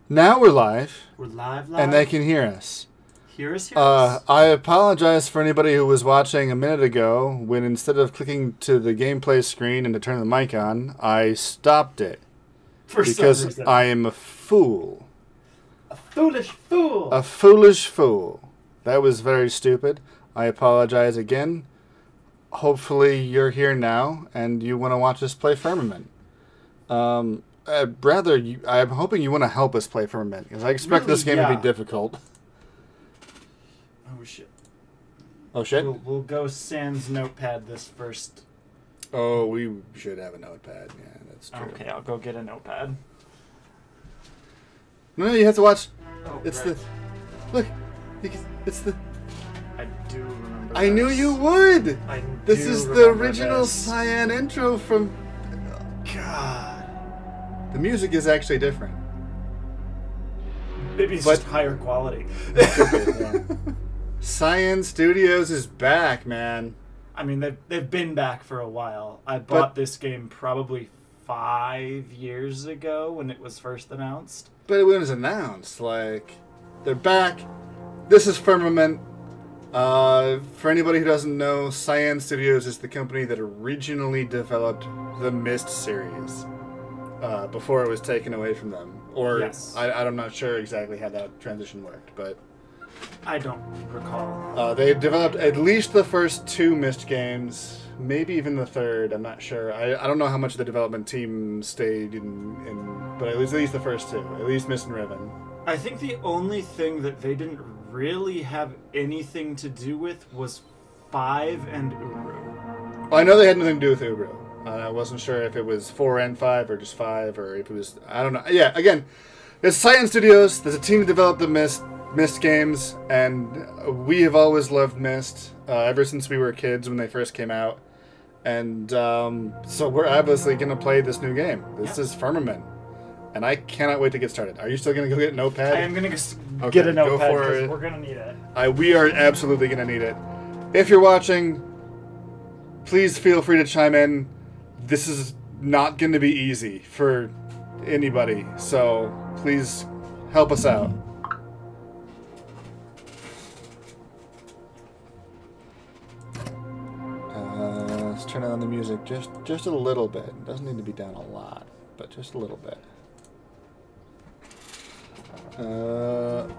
Now we're live. We're live. And they can hear us. Hear us. I apologize for anybody who was watching a minute ago when instead of clicking to the gameplay screen and to turn the mic on, I stopped it. Because I am a fool. A foolish fool. A foolish fool. That was very stupid. I apologize again. Hopefully you're here now and you want to watch us play Firmament. I'm hoping you want to help us play Firmament, because I expect this game to be difficult. Oh shit. Oh shit? We'll go sans notepad this first. Oh, we should have a notepad. Yeah, that's true. Okay, I'll go get a notepad. No, you have to watch. Oh, it's right. Look, it's the... I do remember I knew you would! This is the original Cyan intro from... God. The music is actually different. Maybe it's just higher quality. Yeah. Cyan Studios is back, man. I mean, they've been back for a while. I bought this game probably 5 years ago when it was first announced. But when it was announced, like, they're back. This is Firmament. For anybody who doesn't know, Cyan Studios is the company that originally developed the Myst series. Before it was taken away from them. Or, yes. I'm not sure exactly how that transition worked, but... I don't recall. They developed at least the first 2 Myst games, maybe even the third, I'm not sure. I don't know how much the development team stayed in but at least the first 2, at least Myst and Riven. I think the only thing that they didn't really have anything to do with was 5 and Uru. Well, I know they had nothing to do with Uru. I wasn't sure if it was 4 and 5 or just 5 or if it was... I don't know. Yeah, again, it's Cyan Studios. There's a team that developed the Myst games, and we have always loved Myst ever since we were kids when they first came out. And so we're obviously going to play this new game. This is Firmament. And I cannot wait to get started. Are you still going to go get a notepad? I am going to get a notepad because we're going to need it. We are absolutely going to need it. If you're watching, please feel free to chime in. This is not going to be easy for anybody, so please help us out. Let's turn on the music just a little bit. It doesn't need to be down a lot, but just a little bit.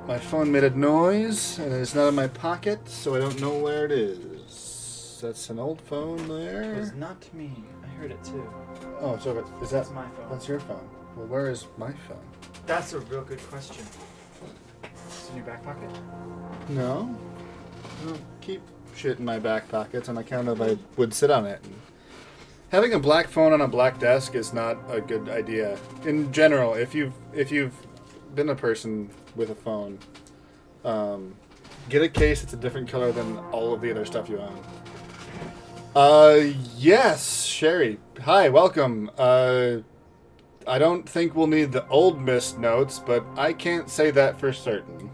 My phone made a noise, and it's not in my pocket, so I don't know where it is. That's an old phone there. It was not me. I heard it too. Oh, it's over. That's my phone. That's your phone. Well, where is my phone? That's a real good question. It's in your back pocket? No. I don't keep shit in my back pockets on account of I would sit on it. Having a black phone on a black desk is not a good idea. In general, if you've been a person with a phone, get a case that's a different color than all of the other stuff you own. Yes, Sherry. Hi, welcome. I don't think we'll need the old Myst notes, but I can't say that for certain.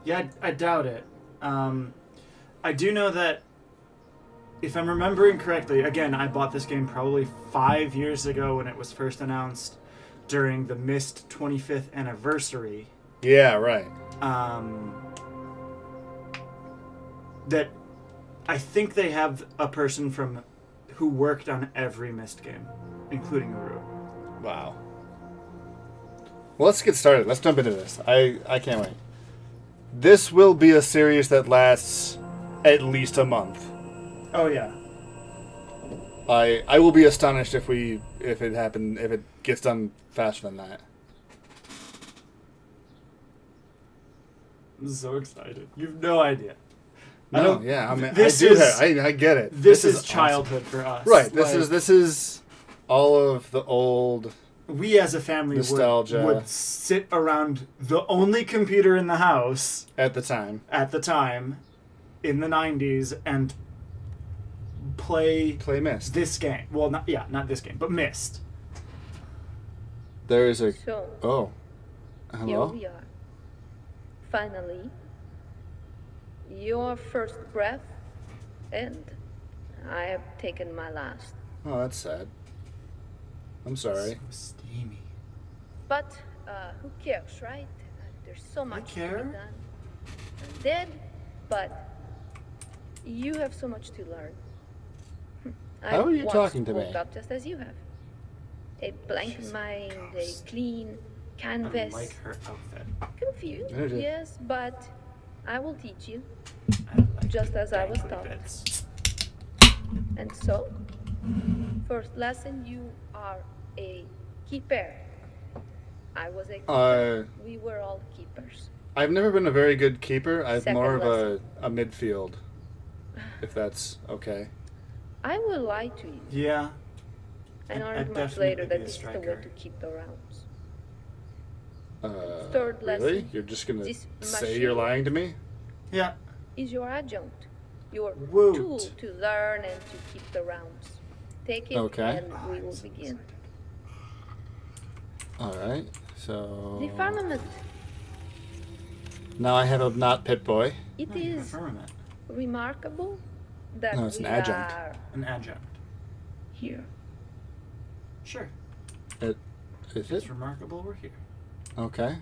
Yeah, I doubt it. I do know that, if I'm remembering correctly, again, I bought this game probably 5 years ago when it was first announced during the Myst 25th anniversary. Yeah, right. That I think they have a person who worked on every Myst game, including Uru. Wow. Well, let's get started. Let's jump into this. I can't wait. This will be a series that lasts at least a month. Oh yeah. I will be astonished if it gets done faster than that. I'm so excited. You've no idea. No, yeah, I mean, I get it. This is childhood awesome. For us. Right. This is all of the old. We as a family nostalgia would sit around the only computer in the house at the time in the 90s and play Myst. This game. Well, not this game, but Myst. There is a So, hello. here we are. Finally, your first breath, and I have taken my last. Oh, that's sad. I'm sorry. So steamy. But Who cares, right? There's so much to be care. done. I'm dead, but you have so much to learn. How are you once talking to woke me? up just as you have. A blank She's mind, a gross. clean I canvas. like her outfit. Confused, It is. yes, but I will teach you, I like just the as I was dangly taught. bits. And so, first lesson, you are a keeper. I was a keeper. We were all keepers. I've never been a very good keeper. I'm Second more of lesson. a midfield, if that's okay. I will lie to you. Yeah. I I'd learned much definitely later be that a this is the way striker. to keep the rounds. Third Third really? lesson. You're just gonna This say you're machine- lying to me? Yeah. Is your adjunct, your Woot. tool to learn and to keep the rounds. Take it Okay. and we will begin. Alright, so... The firmament. Now I have a not pit boy. It Oh, you have is Firmament. remarkable that No, it's an we adjunct. are An adjunct. here. Sure. Is It's it? remarkable we're here. Okay.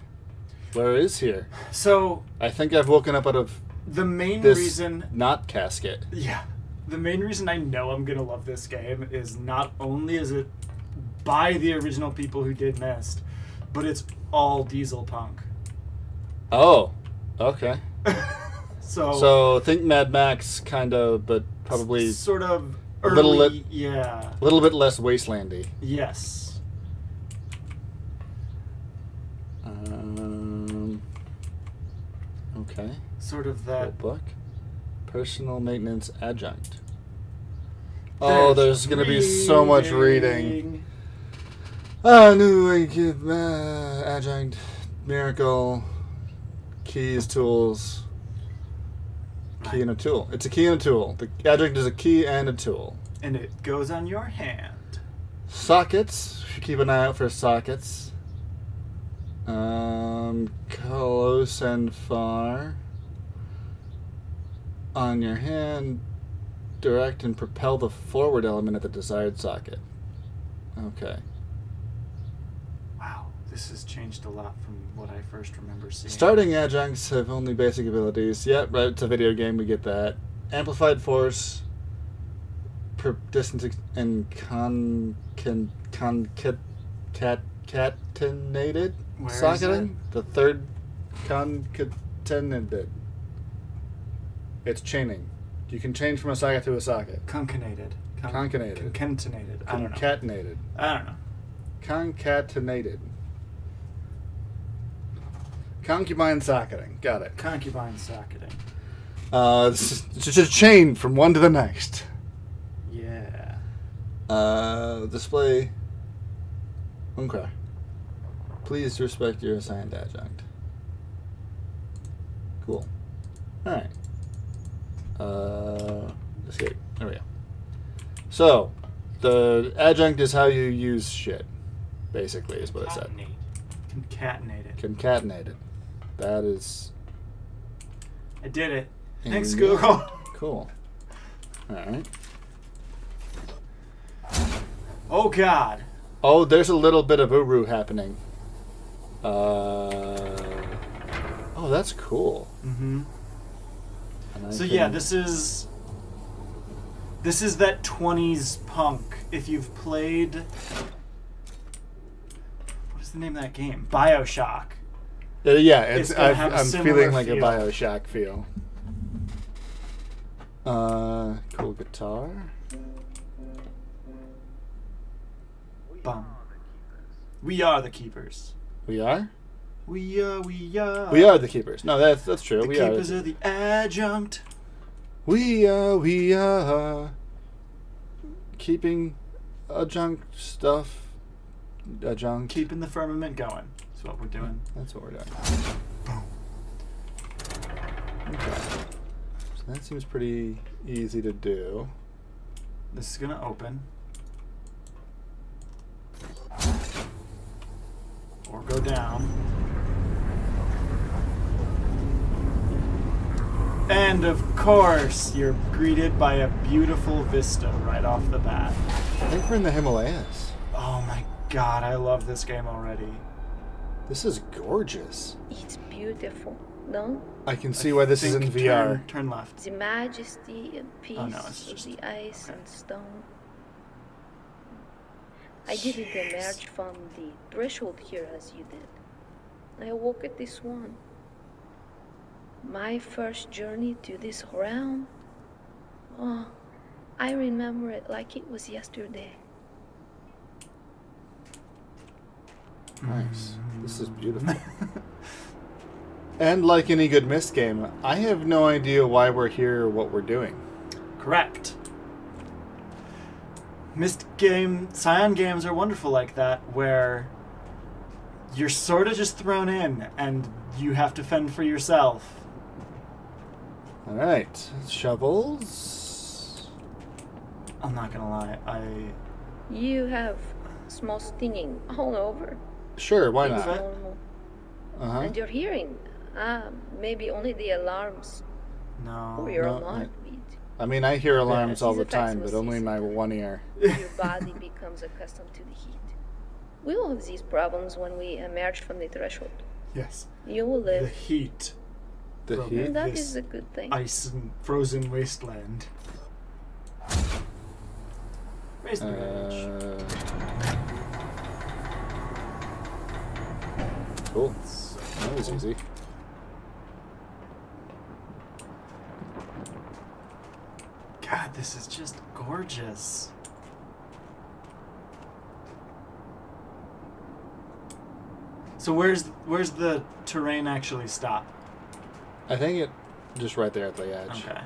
Where is here? So, I think I've woken up out of the main this reason... not casket. Yeah. The main reason I know I'm going to love this game is not only is it by the original people who did Myst, but it's all diesel punk. Oh, okay. So, So think Mad Max, kind of, but probably sort of a early, little lit- yeah. a little bit less wastelandy. Yes. Okay. Sort of Full that. book. Personal maintenance adjunct. Oh, there's going to be so much reading. New adjunct, miracle, keys, tools, key and a tool. It's a key and a tool. The adjunct is a key and a tool. And it goes on your hand. Sockets. Should keep an eye out for sockets. Close and far. On your hand, direct and propel the forward element at the desired socket. Okay. Wow, this has changed a lot from what I first remember seeing. Starting adjuncts have only basic abilities. Yep, right, it's a video game, we get that. Amplified force, per distance and concatenated Where is socketing. The third concatenated. It's chaining. You can change from a socket to a socket. Concatenated. Concatenated. Concatenated. I don't know. Concatenated. I don't know. Concatenated. Concubine socketing. Got it. Concubine socketing. It's just a chain from one to the next. Yeah. Display. Okay. Please respect your assigned adjunct. Cool. Alright. Escape. There we go. So, the adjunct is how you use shit, basically, is what it said. Concatenated. Concatenated. That is... I did it. And Thanks, yeah. Google. Cool. Alright. Oh, God. Oh, there's a little bit of Uru happening. Oh, that's cool. Mm-hmm. And I So can- yeah, this is that 20s punk. If you've played, what is the name of that game? BioShock. Yeah, It's gonna have a I'm similar feeling like feel. a BioShock feel. Cool guitar. Bum. We are the keepers. We are? We are. We are the keepers. No, that's true. The we keepers are. are the adjunct. We are keeping adjunct stuff. Adjunct. Keeping the firmament going. That's what we're doing. That's what we're doing. Okay. So that seems pretty easy to do. This is gonna open. Or go down. And of course, you're greeted by a beautiful vista right off the bat. I think we're in the Himalayas. Oh my god, I love this game already. This is gorgeous. It's beautiful, no? I can see why this is in VR. Turn left. The majesty and peace Oh, no, it's just- of the ice okay. and stone. I didn't emerge from the threshold here as you did. I woke at this one. My first journey to this realm. Oh, I remember it like it was yesterday. Nice. This is beautiful. And like any good Myst game, I have no idea why we're here or what we're doing. Correct. Cyan games are wonderful like that, where you're sort of just thrown in and you have to fend for yourself. Alright. Shovels. I'm not gonna lie, You have small stinging all over. Sure, why It's not? normal. Uh-huh. And your hearing, maybe only the alarms No. or your No, heartbeat. I mean, I hear alarms all the These effects time, but only in my one ear. Your body becomes accustomed to the heat. We will have these problems when we emerge from the threshold. Yes. You will The live, heat. The From heat? and that this is a good thing. Ice and frozen wasteland. Raise the bridge. Cool. That was easy. God, this is just gorgeous. So where's the terrain actually stop? I think it just right there at the edge. Okay.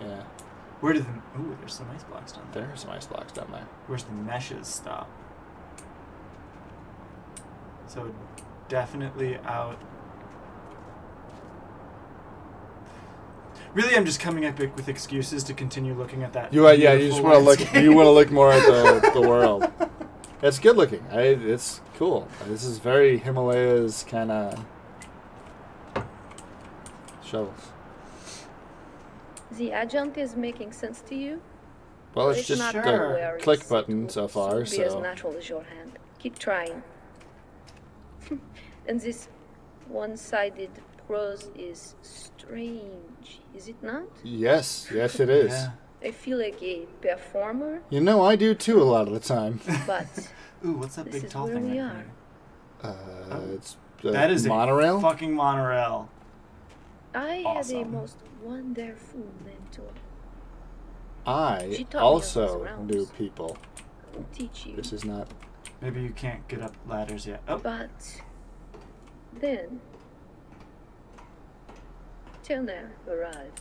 Yeah. Where did the... Ooh, there's some ice blocks down there. There are some ice blocks down there. Where's the meshes stop? So definitely out... Really, I'm just coming up with excuses to continue looking at that. Yeah, you just want to look. landscape. You want to look more at the world. It's good looking. It's cool. This is very Himalayas kind of shovels. The adjunct is making sense to you? Well, it's just not Sure. where the click it's- button it so will far. soon be as So natural as your hand. Keep trying. And this one-sided prose is strange, is it not? yes, it is. Yeah. I feel like a performer, You know, I do too a lot of the time. but Ooh, what's that This big is tall where thing we right are. there? It's the That is monorail. a fucking monorail. I had a Awesome. most wonderful mentor. I She taught me also those realms. knew people. I will teach you. This is not. Maybe you can't get up ladders yet. Oh, But then Turner arrived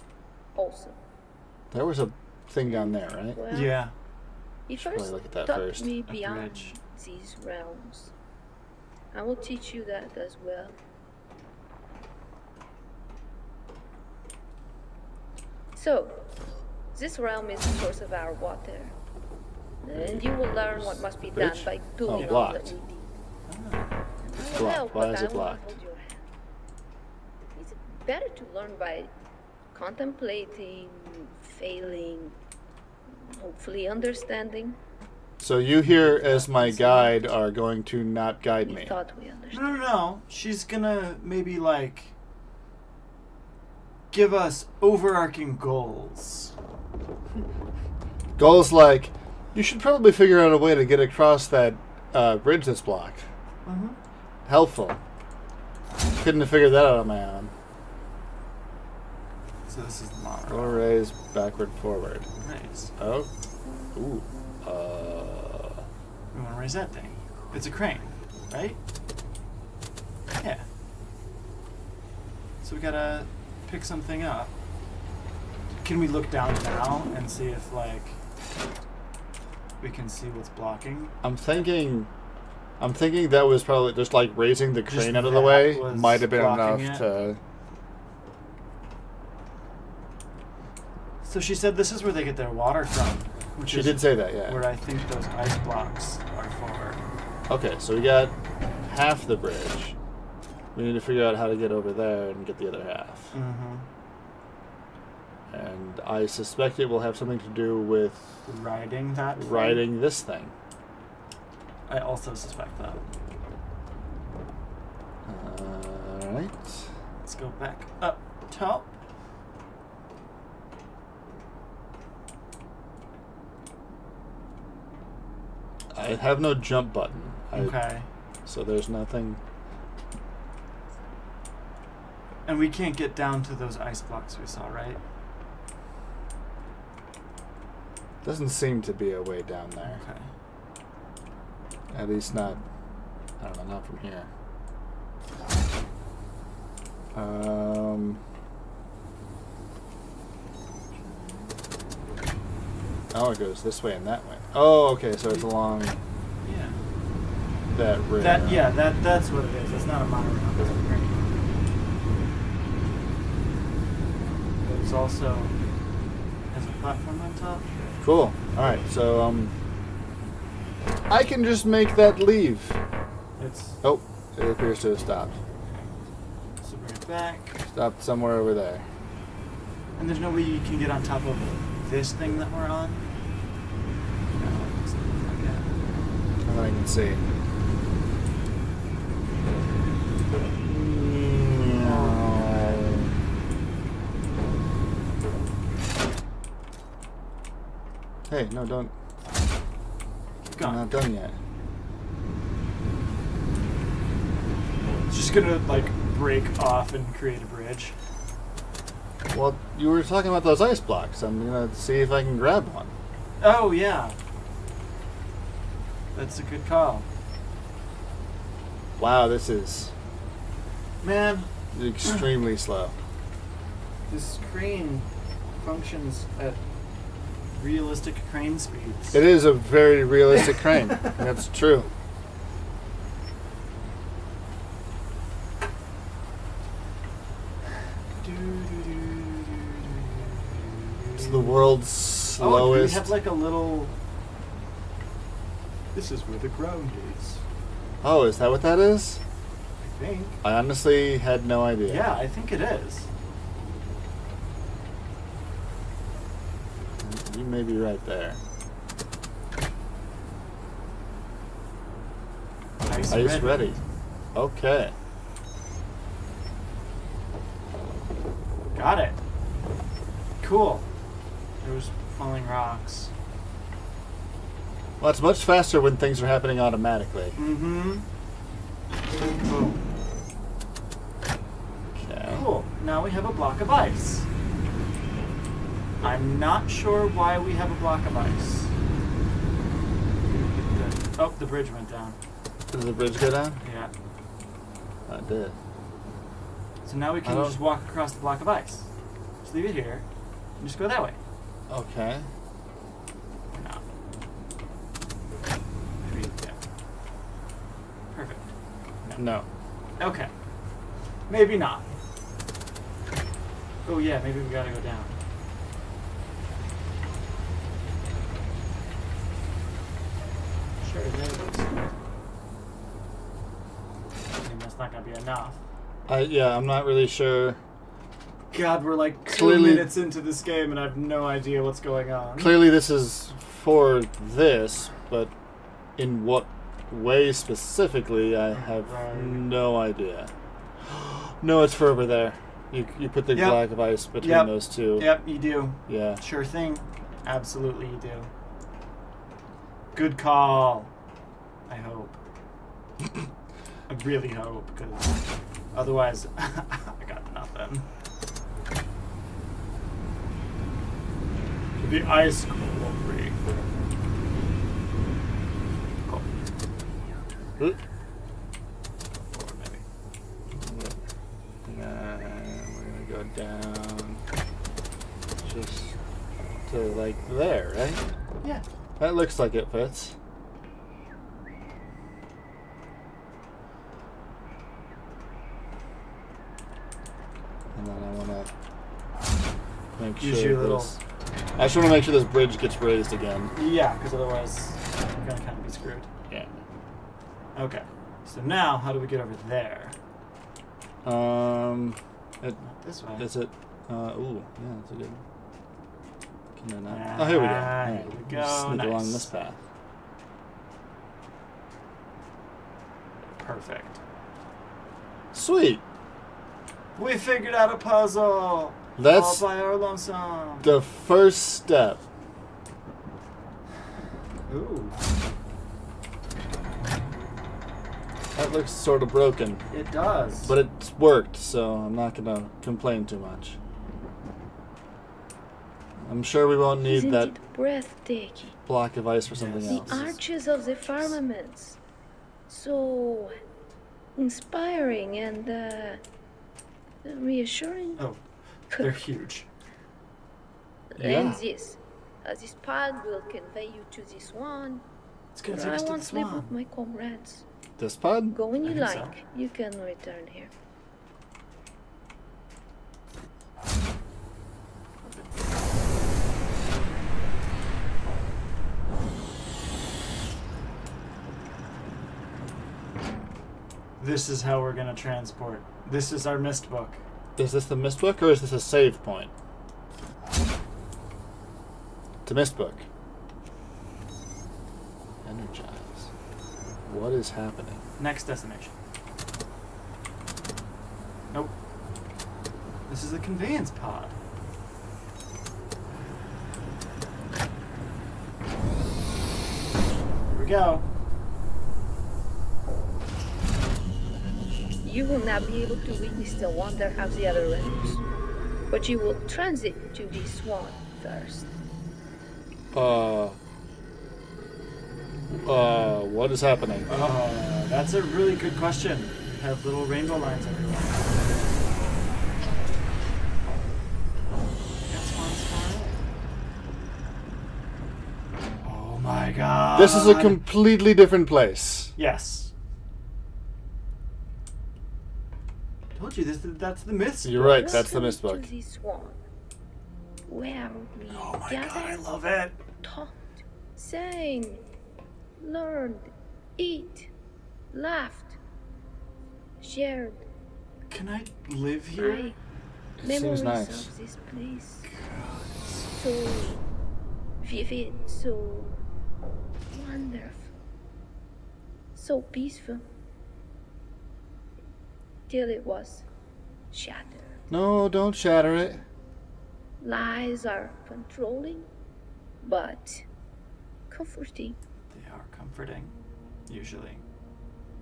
also. There was a thing down there, right? Well, yeah. he Should probably first look at that taught first. me A beyond bridge. these realms. I will teach you that as well. So, this realm is the source of our water. And you will learn what must be done Bridge? by doing all that blocked. we did. It's I will blocked. help, Why but is I it will not blocked? hold your hand. It's better to learn by contemplating, failing, hopefully understanding. So you here as my guide are going to not guide We me. thought we understood. No. She's gonna maybe like give us overarching goals. Goals like, you should probably figure out a way to get across that bridge that's blocked. Mm-hmm. Helpful. Couldn't have figured that out on my own. So this is the Or monorail. raise backward, forward. Nice. Oh. Ooh. We want to raise that thing. It's a crane, right? Yeah. So we gotta pick something up. Can we look down now and see if like we can see what's blocking? I'm thinking that was probably just like raising the Just crane out of the that way was might have been blocking enough it? to. So she said this is where they get their water from, which She is did say that, yeah. where I think those ice blocks are for. Okay, so we got half the bridge. We need to figure out how to get over there and get the other half. Mm-hmm. And I suspect it will have something to do with Riding that thing? riding this thing. I also suspect that. Alright. Let's go back up top. I have no jump button. Okay. So there's nothing. And we can't get down to those ice blocks we saw, right? Doesn't seem to be a way down there. Okay. At least not, I don't know, not from here. Oh, it goes this way and that way. Oh, okay, so it's along that river. That's what it is. It's not a monorail. It's a train. There's also has a platform on top. Cool. All right, so I can just make that leave. Oh, it appears to have stopped. So bring it back. Stopped somewhere over there. And there's no way you can get on top of this thing that we're on? No, it doesn't look like that. Not that I can see. Hey, no, don't. I'm not done yet. It's just gonna, like, break off and create a bridge. Well, you were talking about those ice blocks. I'm gonna see if I can grab one. Oh, yeah. That's a good call. Wow, this is... Man. Extremely slow. This crane functions at realistic crane speeds. It is a very realistic crane. That's true. It's the world's slowest. Oh, we have like a little... This is where the ground is. Oh, is that what that is? I think. I honestly had no idea. Yeah, I think it is. You may be right there. Ice ready. Okay. Got it. Cool. There was falling rocks. Well, it's much faster when things are happening automatically. Mm-hmm. Cool. Okay. Cool. Now we have a block of ice. I'm not sure why we have a block of ice. Oh, the bridge went down. Did the bridge go down? Yeah. It did. So now we can just walk across the block of ice. Just leave it here and just go that way. Okay. Or not. Maybe, yeah. Perfect. No. Okay. Maybe not. Oh yeah, maybe we gotta go down. Sure, there it is. I mean, that's not gonna be enough. Yeah, I'm not really sure. God, we're like 2 Clearly- minutes into this game and I have no idea what's going on. Clearly this is for this, but in what way specifically, I have no idea. No, it's for over there. You put the block of ice between those two. Yep, you do. Yeah. Sure thing. Absolutely you do. Good call. I hope. I really hope, because otherwise I got nothing. The ice quarry. Cool. Oop. Forward, maybe. We're gonna go down just to like there, right? Yeah. That looks like it fits. And then I want to make Use sure your little... this... I just want to make sure this bridge gets raised again. Yeah, because otherwise we're going to kind of be screwed. Yeah. Okay. So now, how do we get over there? Not This way. Is it? Ooh, yeah, that's a good. Can I not? Oh, here we go. Here we go. Sneak Nice. along this path. Perfect. Sweet. We figured out a puzzle. That's all by our lonesome. the first step. Ooh. That looks sort of broken. It does. But it's worked, so I'm not gonna complain too much. I'm sure we won't need Isn't that it breathtaking? block of ice for something Yes. else. The arches of the firmaments. So inspiring and reassuring. Oh, they're huge. And Yeah. this pod will convey you to this one. It's gonna But take I us to the want to live swan. with my comrades. This pod? Go when you I think like. so. You can return here. This is how we're gonna transport. This is our Myst book. Is this the Myst book, or is this a save point? It's a Myst book. Energize. What is happening? Next destination. Nope. This is the conveyance pod. Here we go. You will not be able to witness the wonder of the other realms, but you will transit to this one first. What is happening? That's a really good question. We have little rainbow lines everywhere. That's one. Oh my god. This is a completely different place. Yes. Told you that's the Myst. You're right, Welcome that's the Myst book. to this one, where we Oh my god, I gathered, love it. talked, sang, learned, ate, laughed, shared. Can I live here? Memories nice. of this place. So vivid, so wonderful, so peaceful. Till it was shattered. No, don't shatter it. Lies are controlling, but comforting. They are comforting, usually.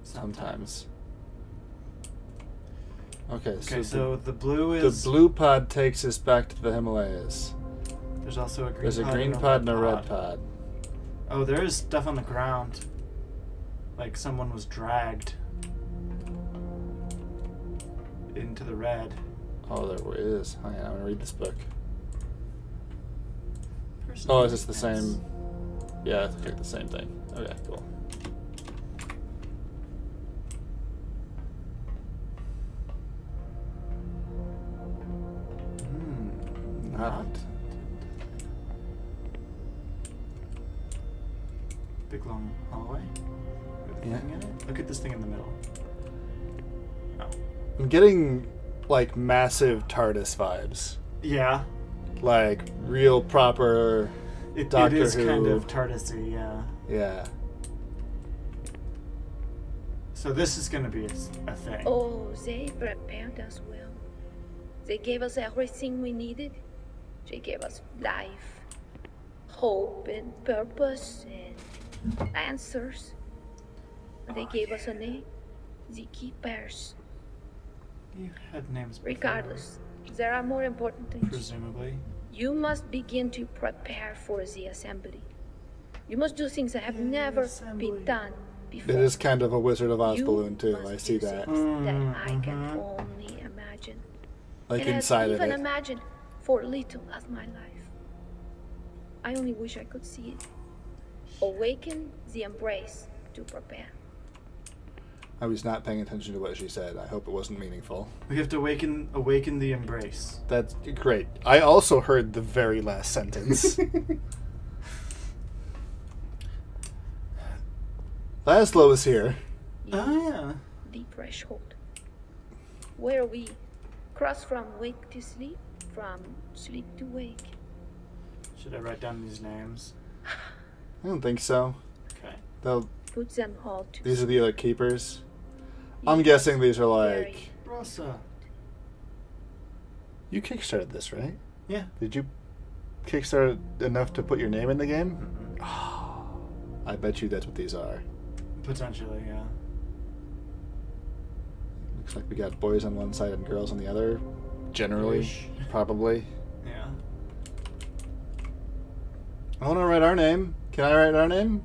Sometimes. Okay, Okay, so so the blue the is. blue pod takes us back to the Himalayas. There's also a green There's a pod green and pod and a red pod. Oh, there is stuff on the ground. Like someone was dragged into the red. Oh, there is. Hang on, I'm gonna read this book. Personal Oh, is this the maintenance. same? Yeah, it's okay, the same thing. Okay, cool. Not. Big long hallway with a Yeah. thing in it. Look at this thing in the middle. Oh. I'm getting like massive TARDIS vibes. Yeah. Like real proper It Doctor is kind Who. of TARDIS-y, yeah. Yeah. So this is going to be a thing. Oh, they prepared us well. They gave us everything we needed. They gave us life, hope, and purpose, and answers. They gave us a name, the Keepers. You had names before, Regardless, there are more important things. presumably. You must begin to prepare for the assembly. You must do things that have never been done before. It is kind of a Wizard of Oz You balloon too. must I see do that. things that I can only imagine. Like and inside I've of even it. imagined for little of my life. I only wish I could see it. Awaken the embrace to prepare. I was not paying attention to what she said. I hope it wasn't meaningful. We have to awaken the embrace. That's great. I also heard the very last sentence. Laszlo is here. Oh, yeah. The threshold. Where we cross from wake to sleep, from sleep to wake. Should I write down these names? I don't think so. Okay. They'll, Put them all to these are the other keepers. sleep. I'm guessing these are Very like Rosa. You kickstarted this, right? Yeah. Did you kickstart it enough to put your name in the game? Mm-hmm. Oh, I bet you that's what these are. Potentially, yeah. Looks like we got boys on one side and girls on the other. Generally, probably. Yeah. I want to write our name. Can I write our name?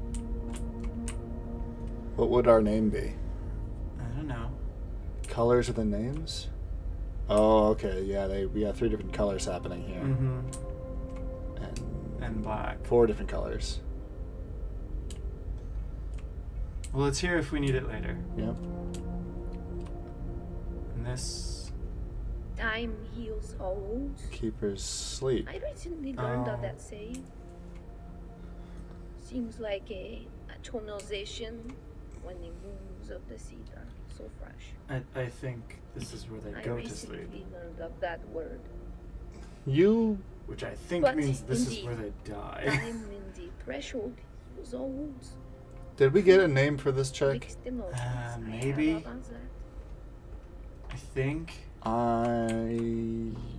What would our name be? I don't know. Colors of the names? Oh, okay. Yeah, we got 3 different colors happening here. Mm-hmm. And black. 4 different colors. Well, it's here if we need it later. Yep. And this... Time heals all wounds. Keepers sleep. I recently learned of that saying. Seems like a tonalization when the wounds of the seed are so fresh. I think this is where they I go to sleep. recently learned of that word. You... Which I think But means this is indeed, where they die. Time when the threshold heals all wounds. Did we get a name for this chick? Mixed emotions. Maybe. I have about that. I think.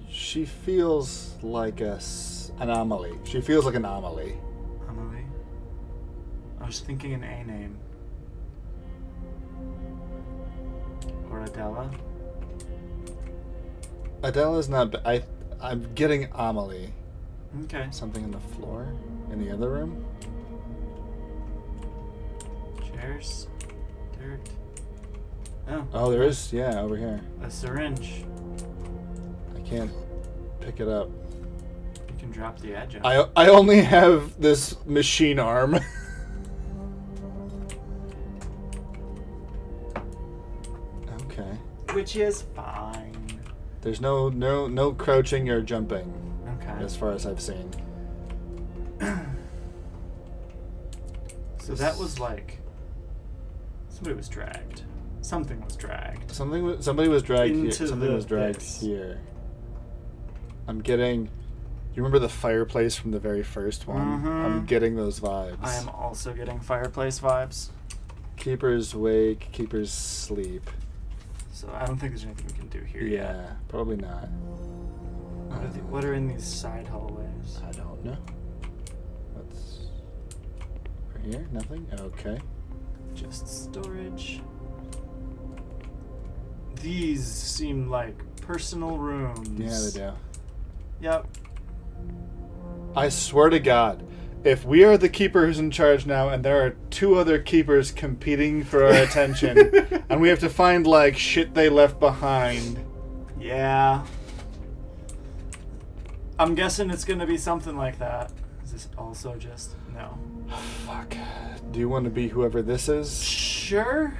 She feels like a anomaly. She feels like an anomaly. Amelie? I was thinking an A name. Or Adela. Adela's not... I'm getting Amelie. Okay. Something on the floor? In the other room? Chairs. Dirt. Oh. Oh, there is... Yeah, over here. A syringe. I can't pick it up. You can drop the edge on it. I only have this machine arm. Okay. Which is fine. There's no crouching or jumping. Okay. As far as I've seen. So that was like... Somebody was dragged. Something was dragged. Somebody was dragged here. Into Something was dragged here. I'm getting... You remember the fireplace from the very first one? Mm-hmm. I'm getting those vibes. I am also getting fireplace vibes. Keepers wake, keepers sleep. So I don't think there's anything we can do here Yeah, yet. probably not. What are in these side hallways? I don't know. What's over here? Nothing? Okay. Just storage. These seem like personal rooms. Yeah, they do. Yep. I swear to God, if we are the keeper who's in charge now and there are 2 other keepers competing for our attention and we have to find like shit they left behind. Yeah. I'm guessing it's gonna be something like that. Is this also just... No. Fuck. Do you want to be whoever this is? Sure.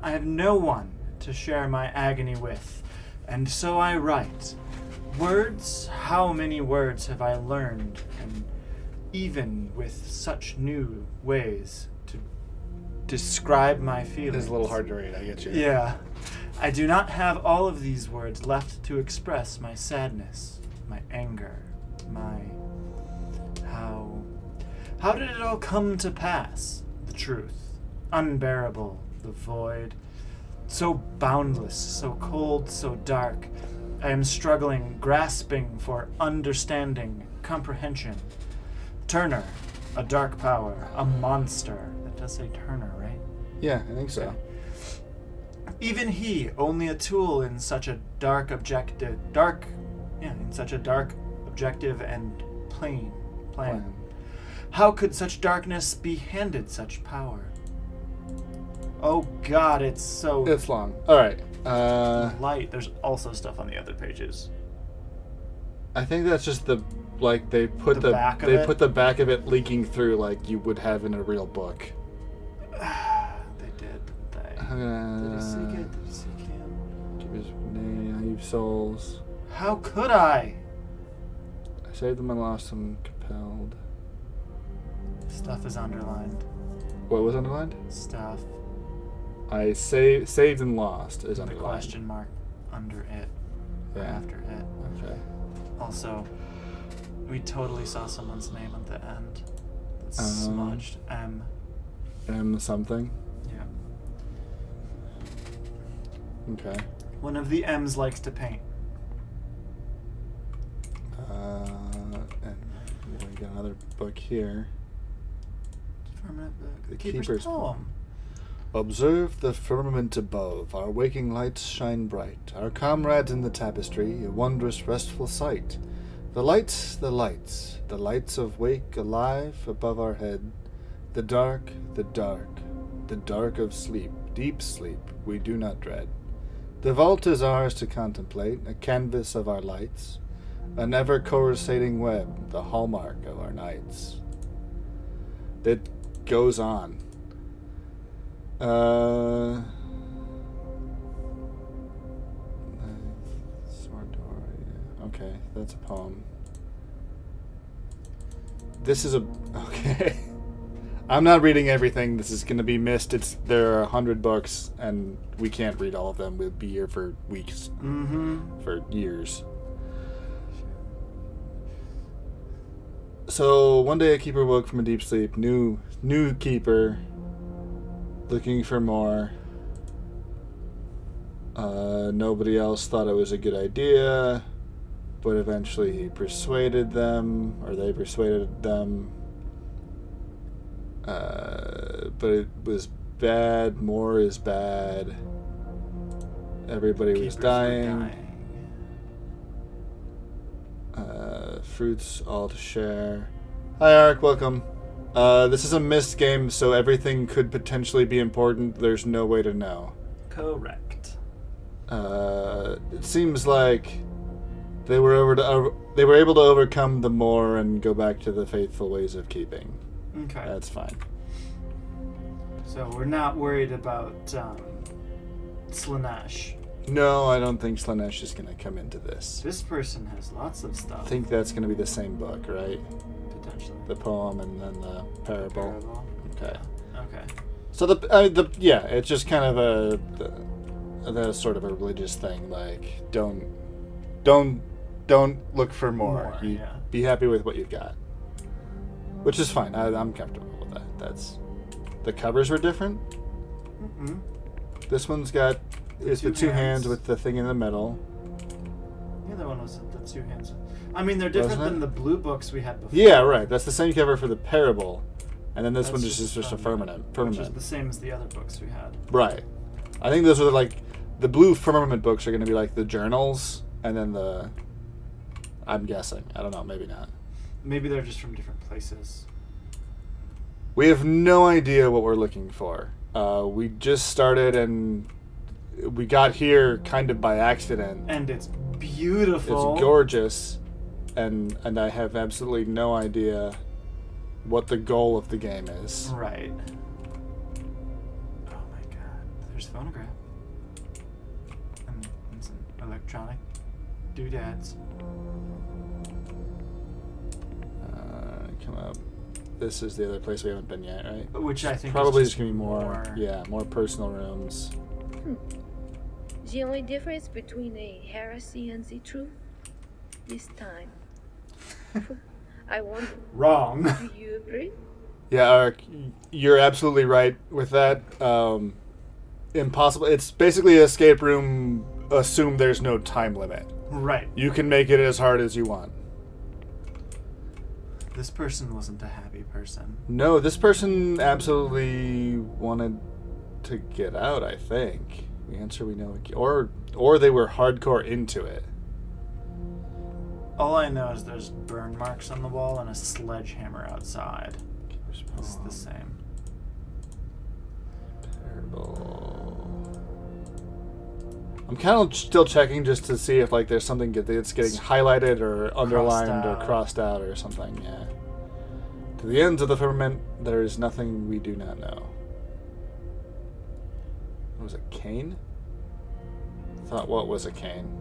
I have no one to share my agony with, and so I write. Words? How many words have I learned, and even with such new ways to describe my feelings? It's a little hard to read, I get you. Yeah. I do not have all of these words left to express my sadness, my anger, my... How did it all come to pass? The truth. Unbearable. The void. So boundless, so cold, so dark. I am struggling, grasping for understanding, comprehension. Turner, a dark power, a monster. That does say Turner, right? Yeah, I think so. Even he, only a tool in such a dark objective, in such a dark objective and plain plan. How could such darkness be handed such power? Oh God, it's so... It's long. Alright. light. There's also stuff on the other pages. I think that's just the... Like, they put The back of it? put the back of it leaking through like you would have in a real book. They did, didn't they? Did you seek it? Did you seek him? Give his name, naive souls. How could I? I saved them and lost them, compelled. Stuff is underlined. What was underlined? Stuff. I saved and lost is The underlined. question mark under it. Or Yeah. after it. Okay. Also, we totally saw someone's name at the end. It's smudged. M. M something. Yeah. Okay. One of the M's likes to paint. got another book here. Firmament book. The The Keeper's Poem. Observe the firmament above. Our waking lights shine bright. Our comrades in the tapestry, a wondrous restful sight. The lights, the lights, the lights of wake alive above our head. The dark, the dark, the dark of sleep, deep sleep, we do not dread. The vault is ours to contemplate, a canvas of our lights, an ever-coruscating web, the hallmark of our nights. It goes on. Okay, that's a poem. This is a... Okay. I'm not reading everything. This is going to be Myst. There are 100 books, and we can't read all of them. We'll be here for weeks. Mm-hmm. For years. So, one day a keeper woke from a deep sleep. New keeper. Looking for more. Nobody else thought it was a good idea. But eventually he persuaded them, or they persuaded them. But it was bad. More is bad. Everybody was dying. Fruits all to share. Hi, Ark. Welcome. This is a Myst game, so everything could potentially be important. There's no way to know. Correct. It seems like they were able to overcome the more and go back to the faithful ways of keeping. Okay. That's fine. So we're not worried about Slaanesh. No, I don't think Slaanesh is going to come into this. This person has lots of stuff. I think that's going to be the same book, right? Potentially. The poem and then the parable. Okay. Okay. So yeah, it's just kind of the sort of a religious thing. Like, don't look for more. Be happy with what you've got, which is fine. I'm comfortable with that. That's the covers were different. Mm-hmm. This one's got the two hands with the thing in the middle. The other one was the two hands. I mean, they're different than the blue books we had before. Yeah, right. That's the same cover for the parable, and then this one is just a firmament. Which is the same as the other books we had. Right. I think those are like the blue firmament books are going to be like the journals, and then the. I'm guessing. I don't know. Maybe not. Maybe they're just from different places. We have no idea what we're looking for. We just started and we got here kind of by accident. And it's beautiful. It's gorgeous. And I have absolutely no idea what the goal of the game is. Right. Oh my god. There's a phonograph. And some electronic doodads. Come up. This is the other place we haven't been yet, right? Which I think probably is just gonna be more personal rooms. The only difference between a heresy and the truth is time. I wonder. Wrong. Do you agree? Yeah, Ark, you're absolutely right with that. Impossible. It's basically an escape room. Assume there's no time limit. Right. You can make it as hard as you want. This person wasn't a happy person. No, this person absolutely wanted to get out, I think. The answer we know. Or they were hardcore into it. All I know is there's burn marks on the wall and a sledgehammer outside. It's the same. Terrible. I'm kind of still checking just to see if like there's something that's getting highlighted or underlined or crossed out or something. Yeah. To the ends of the firmament, there is nothing we do not know. What was it, cane? Thought what was a cane?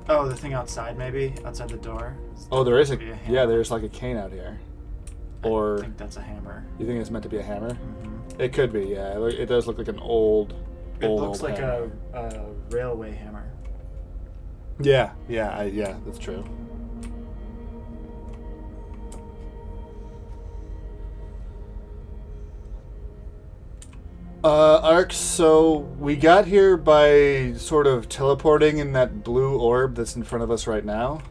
Oh, the thing outside, maybe outside the door. Oh, there is there's like a cane out here. Or I think that's a hammer. You think it's meant to be a hammer? Mm-hmm. It could be. Yeah, it does look like an old. It looks like hammer. a railway hammer. Yeah, that's true. Ark, so we got here by sort of teleporting in that blue orb that's in front of us right now.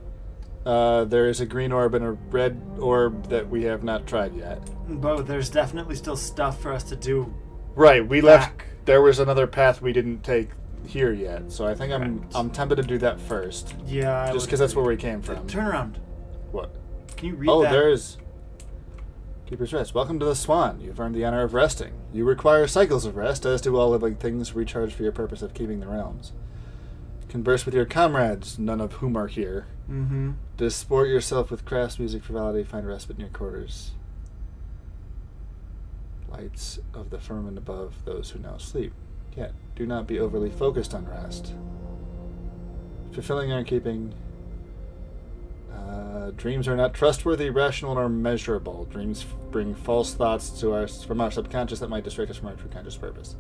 There is a green orb and a red orb that we have not tried yet. But there's definitely still stuff for us to do. Right, we back. left. There was another path we didn't take here yet, so I think Correct. I'm tempted to do that first. Yeah. Just because that's where we came from. Turn around. What? Can you read Oh, that? there's... Keeper's Rest. Welcome to the Swan. You've earned the honor of resting. You require cycles of rest, as do all living things recharged for your purpose of keeping the realms. Converse with your comrades, none of whom are here. Mm-hmm. Disport yourself with crafts, music, frivolity, find respite in your quarters. Lights of the firmament above those who now sleep. Yet, do not be overly focused on rest. Fulfilling our keeping... dreams are not trustworthy, rational, nor measurable. Dreams bring false thoughts to from our subconscious that might distract us from our true conscious purpose.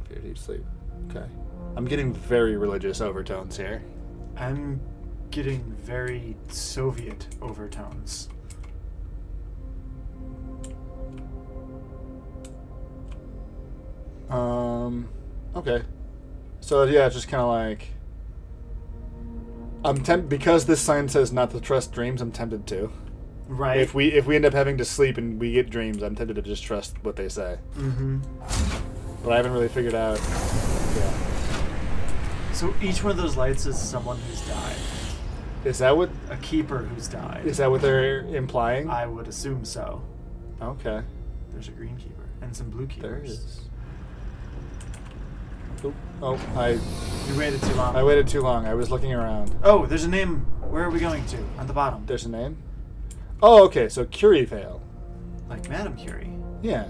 Fear deep sleep. Okay. I'm getting very religious overtones here. I'm getting very Soviet overtones. Okay. So yeah, it's just kind of like... because this sign says not to trust dreams, I'm tempted to. Right. If we end up having to sleep and we get dreams, I'm tempted to just trust what they say. Mm-hmm. But I haven't really figured out... Yeah. So each one of those lights is someone who's died. Is that what... A keeper who's died. Is that what they're implying? I would assume so. Okay. There's a green keeper and some blue keepers. There is. Oh, I You waited too long. waited too long. I was looking around. Oh, there's a name. Where are we going to? On the bottom. There's a name? Oh, okay. So Curie Vale. Like Madame Curie. Yeah.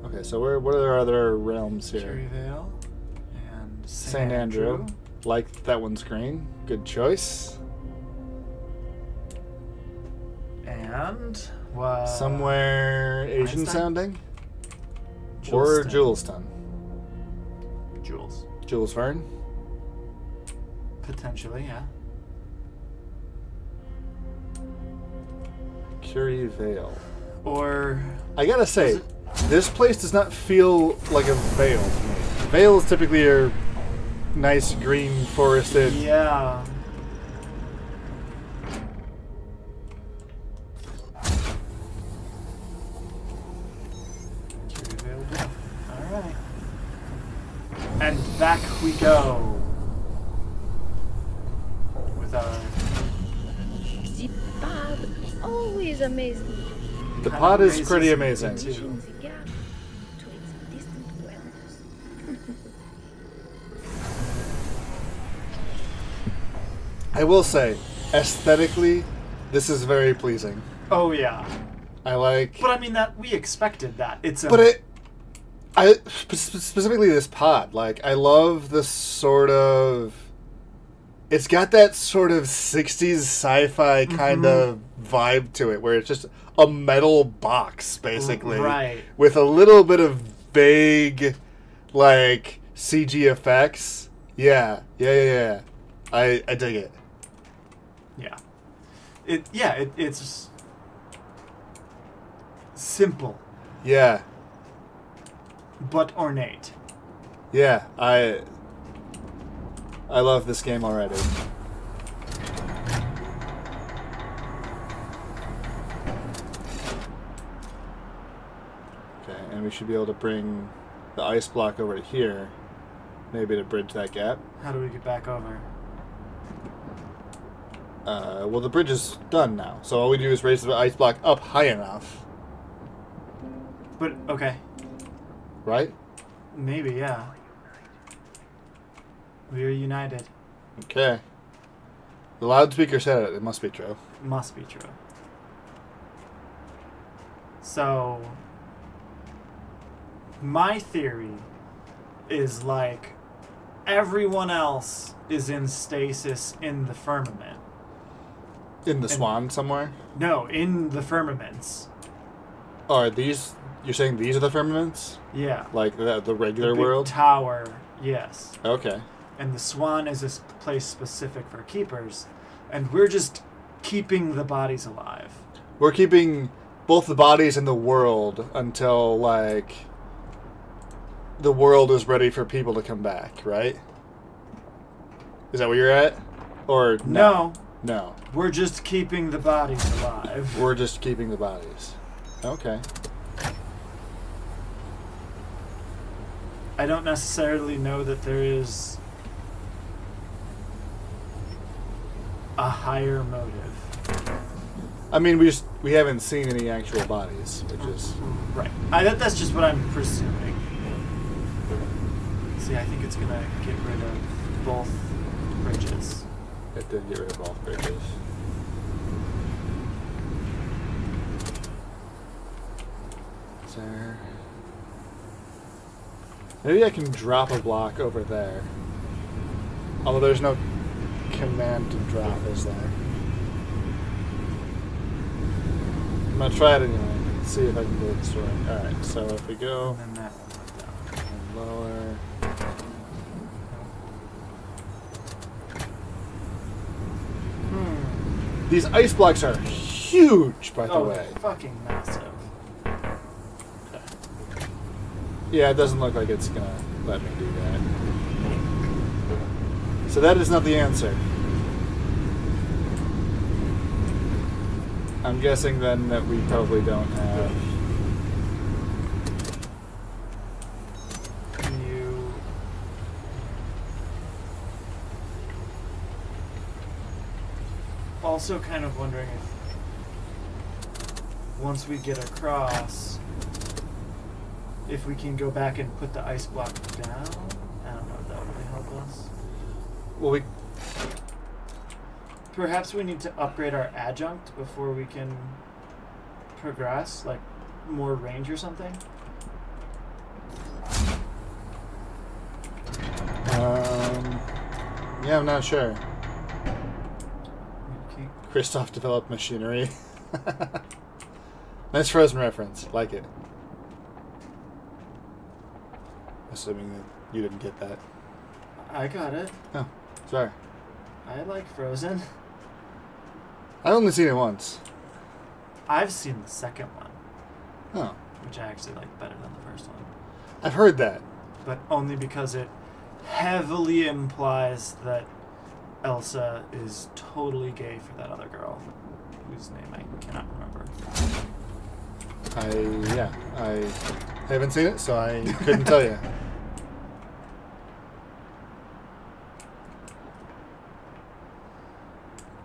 Okay, so what are our other realms here? Curie Vale. And St. Andrew. Like that one's green. Good choice. And Somewhere Asian Einstein? sounding? Or Juleston. Juleston. Jules. Jules Verne? Potentially, yeah. Curie Vale. Or I gotta say, this place does not feel like a vale to me. Vale is typically your nice green forested... yeah. Alright. And back we go. With our... The pod always amazed me. The Kind pod of is pretty raises amazing. me too. Bridging the gap to its distant wellness. I will say, aesthetically, this is very pleasing. Oh yeah. I like... But I mean that we expected that. It's a But specifically this pod, like, I love the sort of... It's got that sort of 60s sci-fi kind of vibe to it, where it's just a metal box, basically. Right. With a little bit of vague, like, CG effects. Yeah. I dig it. Yeah. It's simple Yeah. but ornate. Yeah, I love this game already. Okay, and we should be able to bring the ice block over to here, maybe to bridge that gap. How do we get back over? Well, the bridge is done now, so all we do is raise the ice block up high enough, But okay, right? maybe yeah. We are united. Okay. The loudspeaker said it. It must be true. Must be true. So, my theory is like everyone else is in stasis in the firmament. In the Swan somewhere? No, in the firmaments. Oh, are these... You're saying these are the firmaments? Yeah. Like the regular The big world? tower, yes. Okay. And the Swan is a place specific for keepers. And we're just keeping the bodies alive. We're keeping both the bodies and the world until, like, the world is ready for people to come back, right? Is that where you're at? Or No. No. We're just keeping the bodies alive. We're just keeping the bodies. Okay. I don't necessarily know that there is a higher motive. I mean, we haven't seen any actual bodies, which is right. That's just what I'm presuming. See, I think it's gonna get rid of both bridges. It did get rid of both bridges. Is there? Maybe I can drop a block over there. Although there's no command to drop, is there? I'm gonna try it anyway. See if I can do this right. Alright, so if we go And then that one down. and lower. These ice blocks are huge, by the way. They're fucking massive. Okay. Yeah, it doesn't look like it's gonna let me do that. So that is not the answer. I'm guessing then that we probably don't have. You. Also, kind of wondering if once we get across, if we can go back and put the ice block down. I don't know if that would really help us. Well, we. Perhaps we need to upgrade our adjunct before we can progress, like more range or something. Yeah, I'm not sure. Okay. Christoph developed machinery. Nice Frozen reference. Like it. Assuming that you didn't get that. I got it. Oh, sorry. I like Frozen. I've only seen it once. I've seen the second one, Oh. which I actually like better than the first one. I've heard that. But only because it heavily implies that Elsa is totally gay for that other girl, whose name I cannot remember. I haven't seen it, so I couldn't tell you.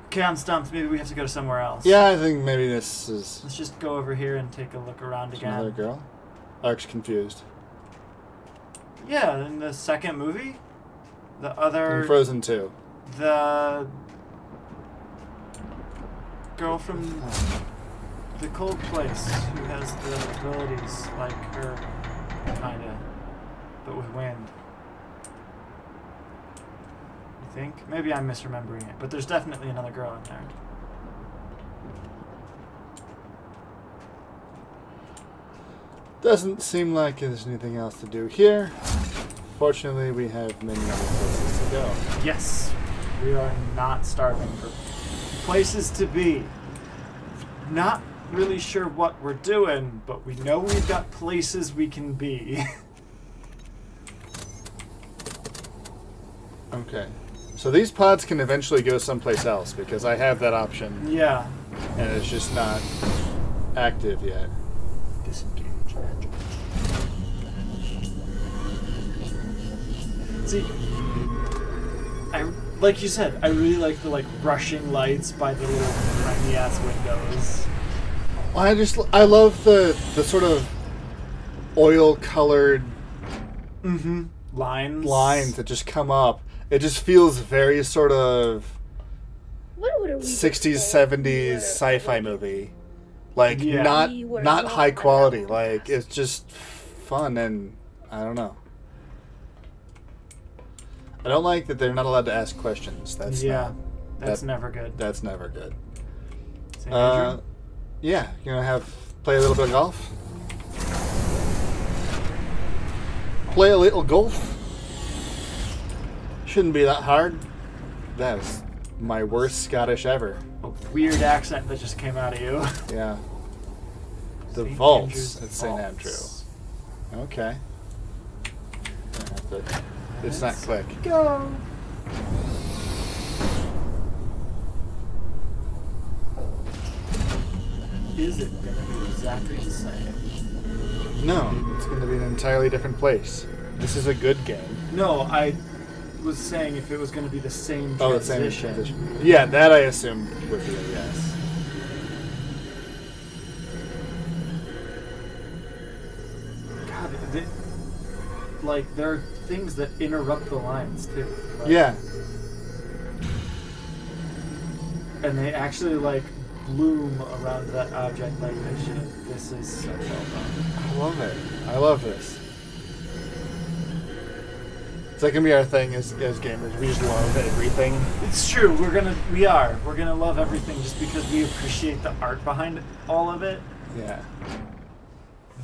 Okay, I'm stumped. Maybe we have to go to somewhere else. Yeah, I think maybe this is Let's just go over here and take a look around again. another girl. Ark's confused. Yeah, in the second movie, the other... In Frozen 2. The girl from the cold place who has the abilities like her, kinda, but with wind. You think? Maybe I'm misremembering it, but there's definitely another girl in there. Doesn't seem like there's anything else to do here. Fortunately, we have many other places to go. Yes, we are not starving for places to be. Not really sure what we're doing, but we know we've got places we can be. Okay. So these pods can eventually go someplace else because I have that option. Yeah. And it's just not active yet. Disengage. See, like you said, I really like the rushing lights by the little tiny ass windows. I love the sort of oil colored lines that just come up. It just feels very sort of What would we 60s, 70s sci-fi movie. Like Yeah. not high quality. Like it's just fun and I don't know. I don't like that they're not allowed to ask questions. That's that's never good. That's never good. St. Andrew? Yeah, you gonna play a little bit of golf? Play a little golf? Shouldn't be that hard. That was my worst Scottish ever. A weird accent that just came out of you. Yeah. The St. vaults Andrew's at St. Andrew. Vaults. Okay. It's not click. Go. is it going to be exactly the same? No, it's going to be an entirely different place. This is a good game. No, I was saying if it was going to be the same transition. Oh, the same transition. Yeah, that I assumed would be a yes. God, like, there are things that interrupt the lines, too. Like, Yeah. and they actually, like, bloom around that object like they should. This is so well done. I love it. I love this. It's like gonna be our thing as gamers. We just love everything. It's true. We're gonna love everything just because we appreciate the art behind all of it. Yeah.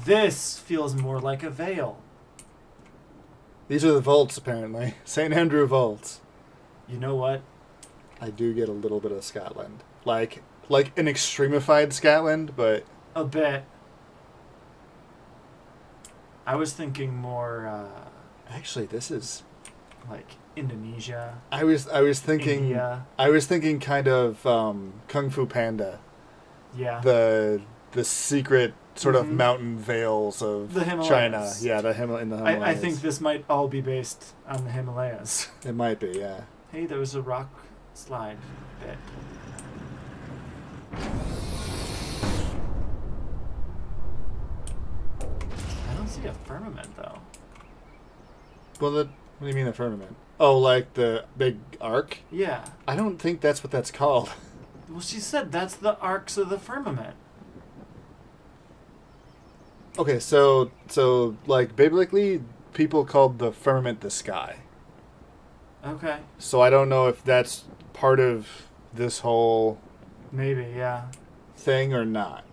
This feels more like a veil. These are the vaults, apparently. St. Andrew vaults. You know what? I do get a little bit of Scotland. Like an extremified Scotland, but... A bit. I was thinking more, Actually, this is... like Indonesia. I was thinking... India. I was thinking kind of Kung Fu Panda. Yeah. The secret sort of mountain veils of The Himalayas. China. Yeah, in the Himalayas. I think this might all be based on the Himalayas. It might be, yeah. Hey, there was a rock slide bit. I don't see a firmament, though. Well, what do you mean the firmament? Oh, like the big arc? Yeah. I don't think that's what that's called. Well, she said that's the arcs of the firmament. Okay, so like biblically, people called the firmament the sky. Okay. So I don't know if that's part of this whole Maybe, yeah. thing or not.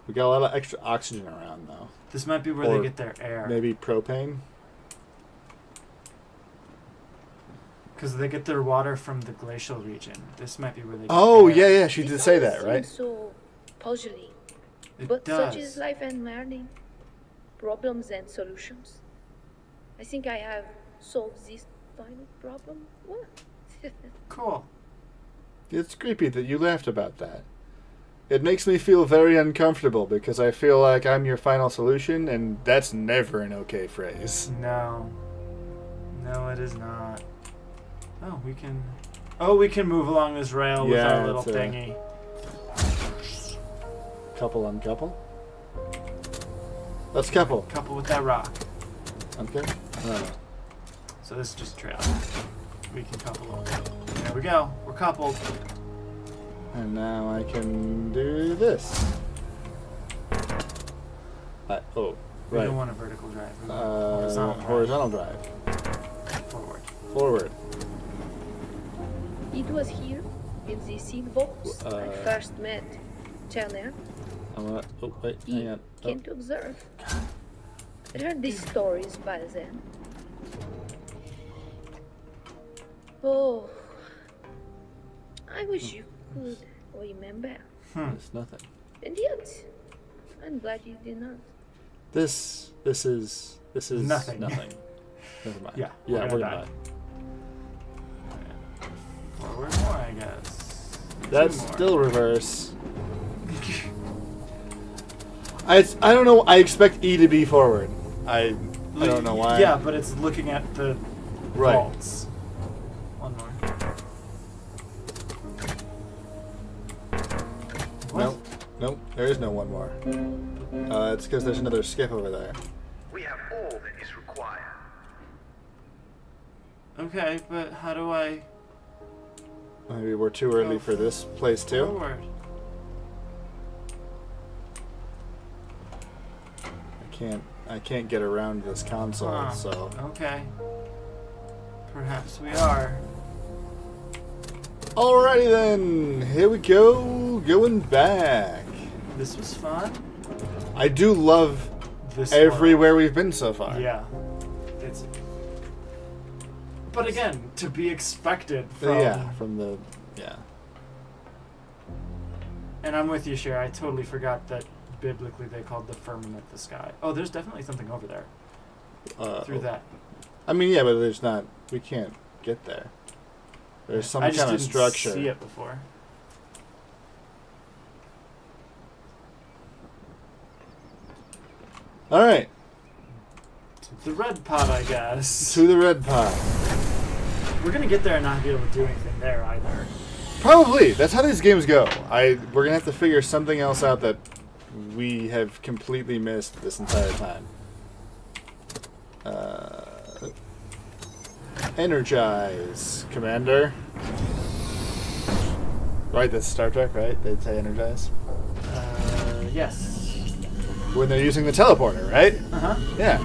We got a lot of extra oxygen around, though. This might be where Or they get their air. Maybe propane. Because they get their water from the glacial region. This might be where they get Oh, air. yeah, she did say that, right? So puzzling. It But does. such is life and learning. Problems and solutions. I think I have solved this tiny problem. What? Cool. It's creepy that you laughed about that. It makes me feel very uncomfortable because I feel like I'm your final solution, and that's never an okay phrase. No. No, it is not. Oh, we can... Oh, we can move along this rail with Yeah, our little it's a- thingy. Couple on couple? Let's couple. Couple with that rock. Okay. So this is just a trail. We can couple over. There we go. We're coupled. And now I can do this. Oh, We right. don't want a vertical drive. We want a Horizontal drive. Forward. Forward. It was here, in the seed vaults, I first met Cyan. Oh, wait, He hang on. came to observe. I heard these stories by then. Oh, I wish you could remember. It's nothing. And yet, I'm glad you did not. This is Nothing. Nothing. Never mind. Yeah, we're we're gonna gonna die. Forward more, I guess. That's Two more. still reverse. I don't know. I expect E to be forward. I don't know why. Yeah, but it's looking at the Right. vaults. One more. What? Nope. There is no one more. It's because there's another skip over there. We have all that is required. Okay, but how do I Maybe we're too early for this place too. forward? I can't get around this console, Huh. so. Okay. Perhaps we are. Alrighty then, here we go, going back. This was fun. I do love This everywhere we've been so far. world. Yeah. It's. But again, to be expected from. Yeah. And I'm with you, Cher. I totally forgot that biblically they called the firmament the sky. Oh, there's definitely something over there. Through that. I mean, yeah, but there's not. We can't get there. There's some I just kind of didn't structure. see it before. All right. The red pot, I guess. To the red pot. We're gonna get there and not be able to do anything there either. Probably. That's how these games go. We're gonna have to figure something else out that we have completely missed this entire time. Energize, Commander. Right, that's Star Trek, right? They'd say energize. Yes. When they're using the teleporter, right? Uh-huh. Yeah.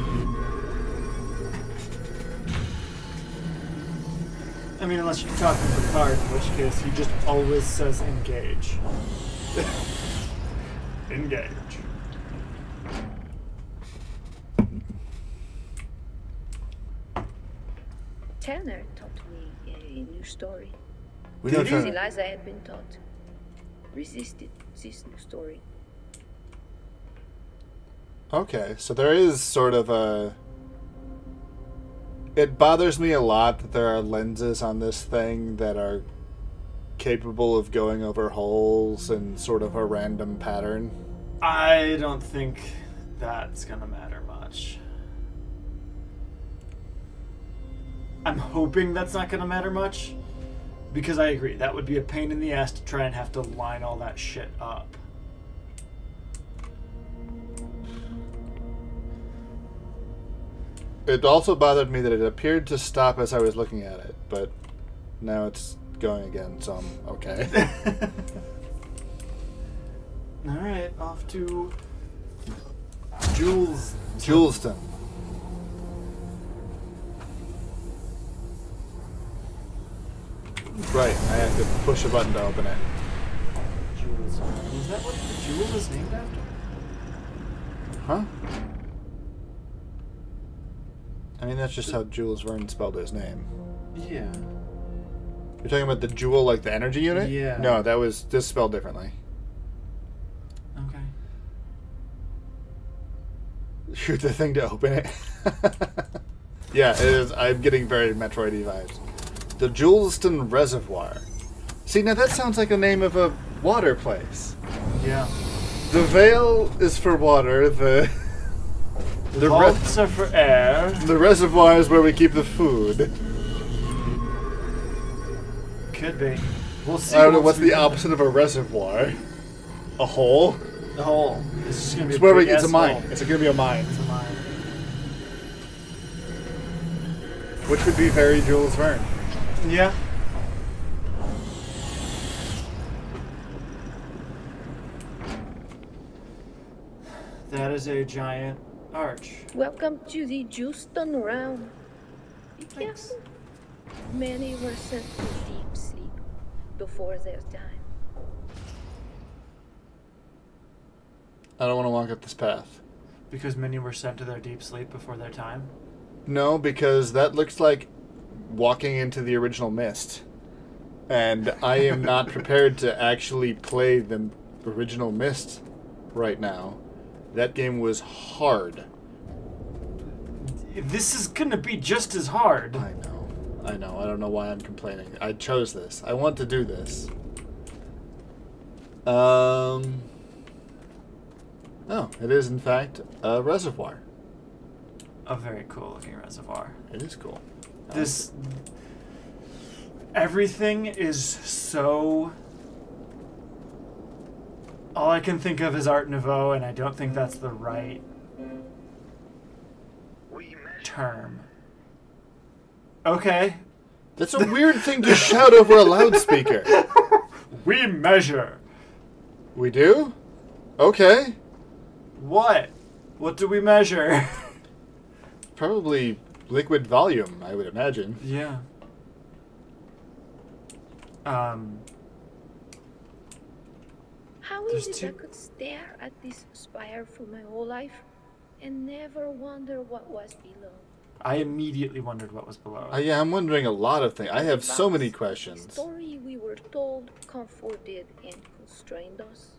I mean, unless you're talking to Picard, in which case he just always says engage. Engage. Tanner taught me a new story. We don't As try- Eliza had been taught. Resisted this new story. Okay, so there is sort of a... It bothers me a lot that there are lenses on this thing that are capable of going over holes in sort of a random pattern. I don't think that's gonna matter much. I'm hoping that's not gonna matter much, because I agree, that would be a pain in the ass to try and have to line all that shit up. It also bothered me that it appeared to stop as I was looking at it, but now it's going again, so I'm okay. Alright, off to Jules. Juleston. Right, I have to push a button to open it. Jules. Is that what the Jules is named after? Huh? I mean, that's just how Jules Verne spelled his name. Yeah. You're talking about the Jewel, like the energy unit? Yeah. No, that was just spelled differently. Okay. Shoot the thing to open it. Yeah, it is. I'm getting very Metroid-y vibes. The Juleston Reservoir. See, now that sounds like the name of a water place. Yeah. The Vale is for water. The Vaults are for air. the reservoir is where we keep the food. Could be. We'll see. I don't know once what's we the get opposite of a reservoir. A hole. The hole. It's just gonna be It's where big it's a ass mine. hole. It's gonna be a mine, It's a mine. which would be very Jules Verne. Yeah. That is a giant arch. Welcome to the Justin realm. Be Thanks. careful. Many were sent to deep sleep before their time. I don't want to walk up this path. Because many were sent to their deep sleep before their time. No, because that looks like walking into the original Myst. And I am not prepared to actually play the original Myst right now. That game was hard. This is gonna be just as hard. I know. I don't know why I'm complaining. I chose this. I want to do this. Oh, it is in fact a reservoir. A very cool looking reservoir. It is cool. This... Everything is so... All I can think of is Art Nouveau, and I don't think that's the right We measure. term. Okay. That's a weird thing to shout over a loudspeaker. We measure. We do? Okay. What? What do we measure? Probably liquid volume, I would imagine. Yeah. How There's is it I two- could stare at this spire for my whole life and never wonder what was below? I immediately wondered what was below. Yeah, I'm wondering a lot of things. I have so many The questions. story we were told comforted and constrained us.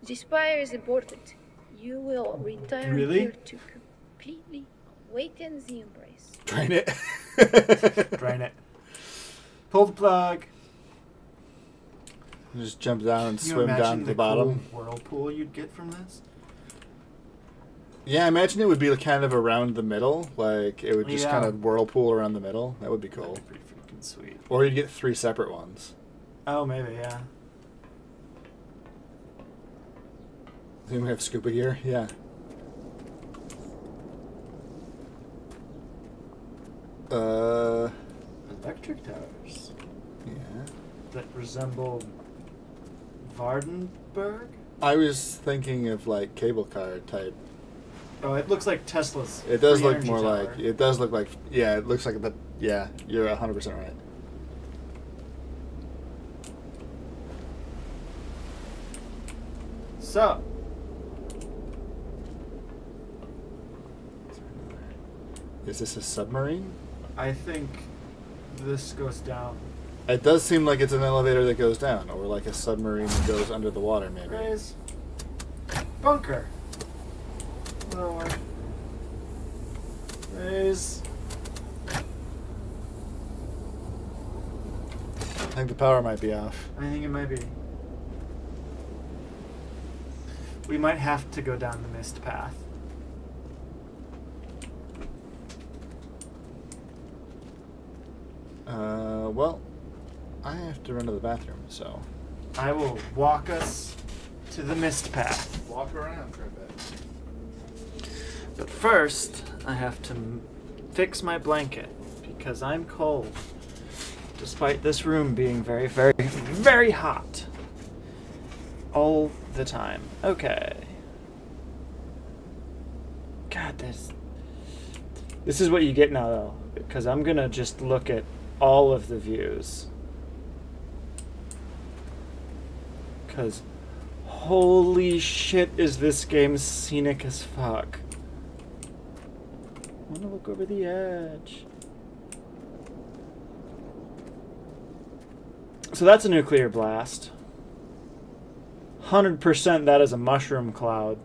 The spire is important. You will return Really? here to completely awaken the embrace. Drain it. Drain it. Pull the plug. Just jump down and Can you swim down imagine to the the bottom. cool whirlpool you'd get from this? Yeah, I imagine it would be kind of around the middle. Like, it would just Yeah. kind of whirlpool around the middle. That would be cool. That'd be pretty freaking sweet. Or you'd get 3 separate ones. Oh, maybe, yeah. Then we have scuba gear. Yeah. Electric towers Yeah. that resemble Vardenberg? I was thinking of, like, cable car type. Oh, it looks like Tesla's. It does free look energy more tower. like... It does look like... Yeah, it looks like the... Yeah, you're 100% right. So, Is this a submarine? I think this goes down. It does seem like it's an elevator that goes down, or like a submarine that goes under the water, maybe. Raise. Bunker. Lower. Raise. I think the power might be off. I think it might be. We might have to go down the Myst path. Well, I have to run to the bathroom, so... I will walk us to the Myst path. Walk around for a bit. But first, I have to fix my blanket because I'm cold. Despite this room being very, very, very hot. All the time. Okay. God, this is what you get now, though. Because I'm gonna just look at all of the views. Because holy shit is this game scenic as fuck. I want to look over the edge. So that's a nuclear blast. 100% that is a mushroom cloud.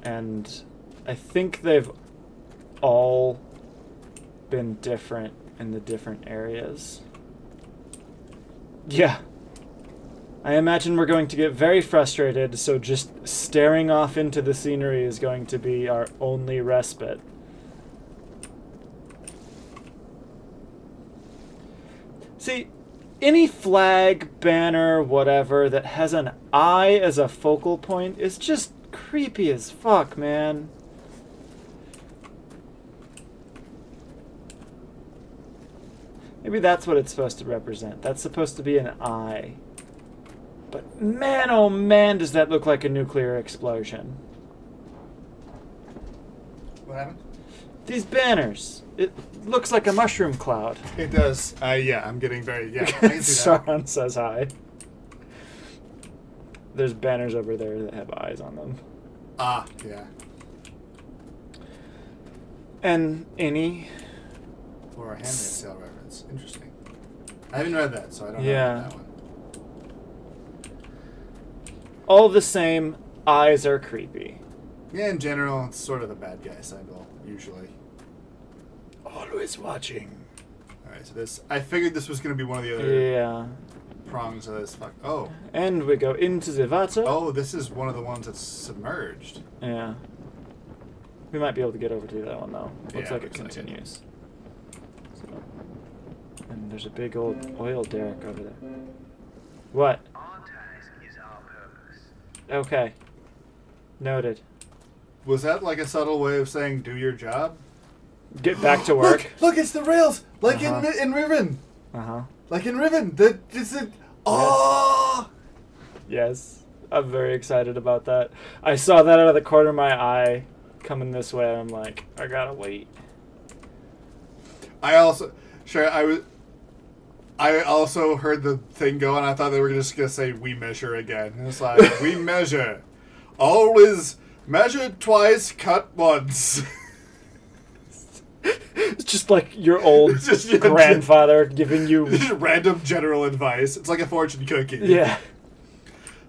And I think they've all been different in the different areas. Yeah. I imagine we're going to get very frustrated, so just staring off into the scenery is going to be our only respite. See, any flag, banner, whatever that has an eye as a focal point is just creepy as fuck, man. Maybe that's what it's supposed to represent. That's supposed to be an eye. But man, oh man, does that look like a nuclear explosion. What happened? These banners. It looks like a mushroom cloud. It does. Yeah, I'm getting very... Yeah, I can see that. Sauron says hi. There's banners over there that have eyes on them. Ah, yeah. And any... For a Handmaid's Tale reference. Interesting. I haven't read that, so I don't know about that one. All the same, eyes are creepy. Yeah, in general, it's sort of a bad guy symbol, usually. Always watching. Alright, so this... I figured this was going to be one of the other Yeah. prongs of this. Fuck. Oh. And we go into the water. Oh, this is one of the ones that's submerged. Yeah. We might be able to get over to that one, though. Looks Yeah, like it looks like it. continues. So, and there's a big old oil derrick over there. What? Our task is our purpose. Okay. Noted. Was that like a subtle way of saying, do your job? Get back to work. Look, it's the rails! Like Uh-huh. in Riven! Uh-huh. Like in Riven! Oh! Yes. I'm very excited about that. I saw that out of the corner of my eye coming this way. I'm like, I gotta wait. I also heard the thing go, and I thought they were just gonna say "we measure" again. And it's like we measure, always measure twice, cut once. It's just like your old Just- grandfather giving you... Just random general advice. It's like a fortune cookie. Yeah.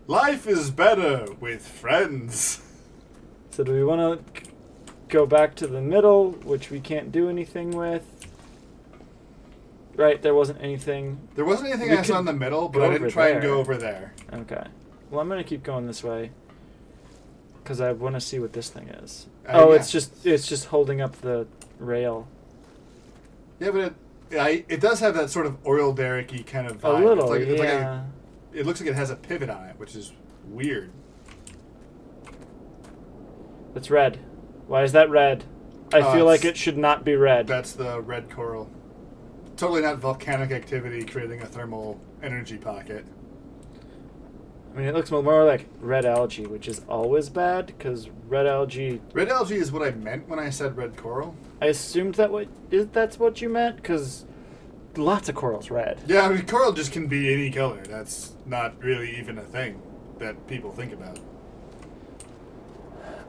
Life is better with friends. So do we want to go back to the middle, which we can't do anything with? right? There wasn't anything. There wasn't anything We I saw in could the middle, but go I didn't over try and there. go over there. Okay. Well, I'm gonna keep going this way because I want to see what this thing is. Oh, yeah. it's just holding up the rail. Yeah, but it does have that sort of oil derrick-y kind of vibe. A little, it's yeah. It looks like it has a pivot on it, which is weird. It's red. Why is that red? I feel like it should not be red. That's the red coral. Totally not volcanic activity creating a thermal energy pocket. I mean, it looks more like red algae, which is always bad because red algae. Red algae is what I meant when I said red coral. I assumed that's what you meant because lots of coral's red. Yeah, I mean, coral just can be any color. That's not really even a thing that people think about.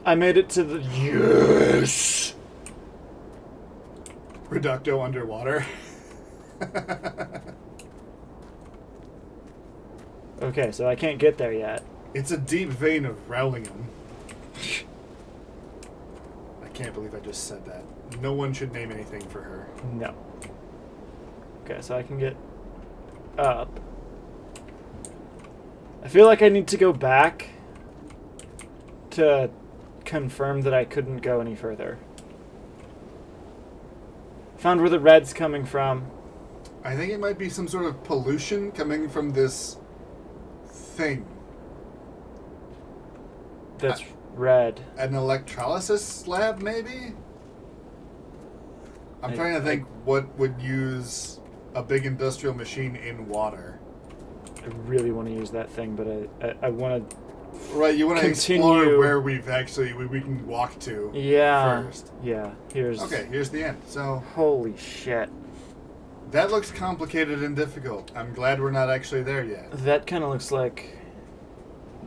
I made it to the yes. Reducto underwater. Okay, so I can't get there yet. It's a deep vein of Rowlingham. I can't believe I just said that. No one should name anything for her. No. Okay, so I can get up. I feel like I need to go back to confirm that I couldn't go any further. Found where the red's coming from. I think it might be some sort of pollution coming from this thing. That's red. An electrolysis lab, maybe? I'm trying to think what would use a big industrial machine in water. I really want to use that thing, but I want to. Right, you want to continue explore where we've actually we can walk to. Yeah. First. Yeah. Here's. Okay, here's the end. So. Holy shit. That looks complicated and difficult. I'm glad we're not actually there yet. That kind of looks like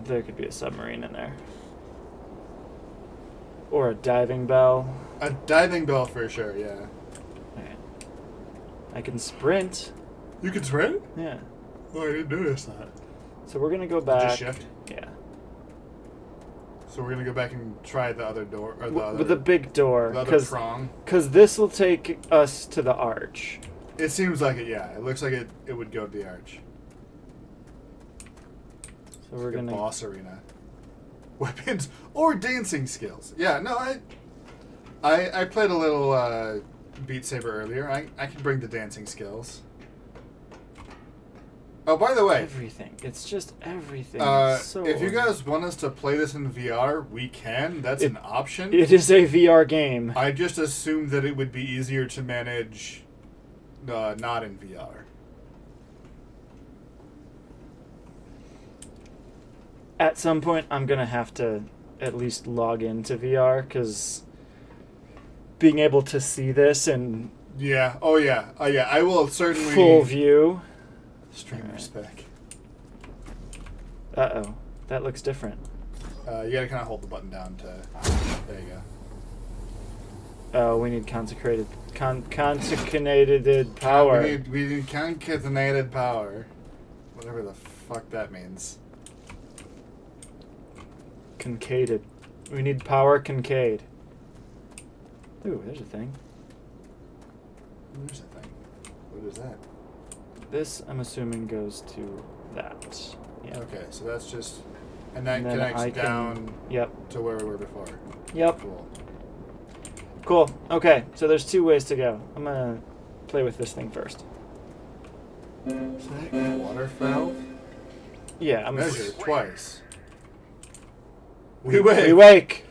there could be a submarine in there. Or a diving bell. A diving bell for sure, yeah. Okay. I can sprint. You can sprint? Yeah. Oh, I didn't notice that. So we're gonna go back. Just shift? Yeah. So we're gonna go back and try the other door, or the other, With the big door, the other prong. because this will take us to the arch. It seems like it, yeah. It looks like it would go to the arch. So we're gonna boss arena. Weapons or dancing skills. Yeah, no, I played a little Beat Saber earlier. I can bring the dancing skills. Oh, by the way, everything. It's just everything. If you guys want us to play this in VR, we can. That's an option. It is a VR game. I just assumed that it would be easier to manage not in VR. At some point, I'm going to have to at least log into VR, because being able to see this in yeah, oh yeah, I will certainly... full view. Streamer spec. Uh-oh. That looks different. You gotta kind of hold the button down to... There you go. Oh, we need consecrated power. We need concatenated power. Whatever the fuck that means. Concaded. We need power concade. Ooh, there's a thing. There's a thing. What is that? This, I'm assuming, goes to that. Yeah. Okay, so that's just... And that And then connects down Yep. to where we were before. Yep. Cool. Cool. Okay, so there's two ways to go. I'm gonna play with this thing first. Is that a water valve? Yeah, I'm Measure twice. We wake.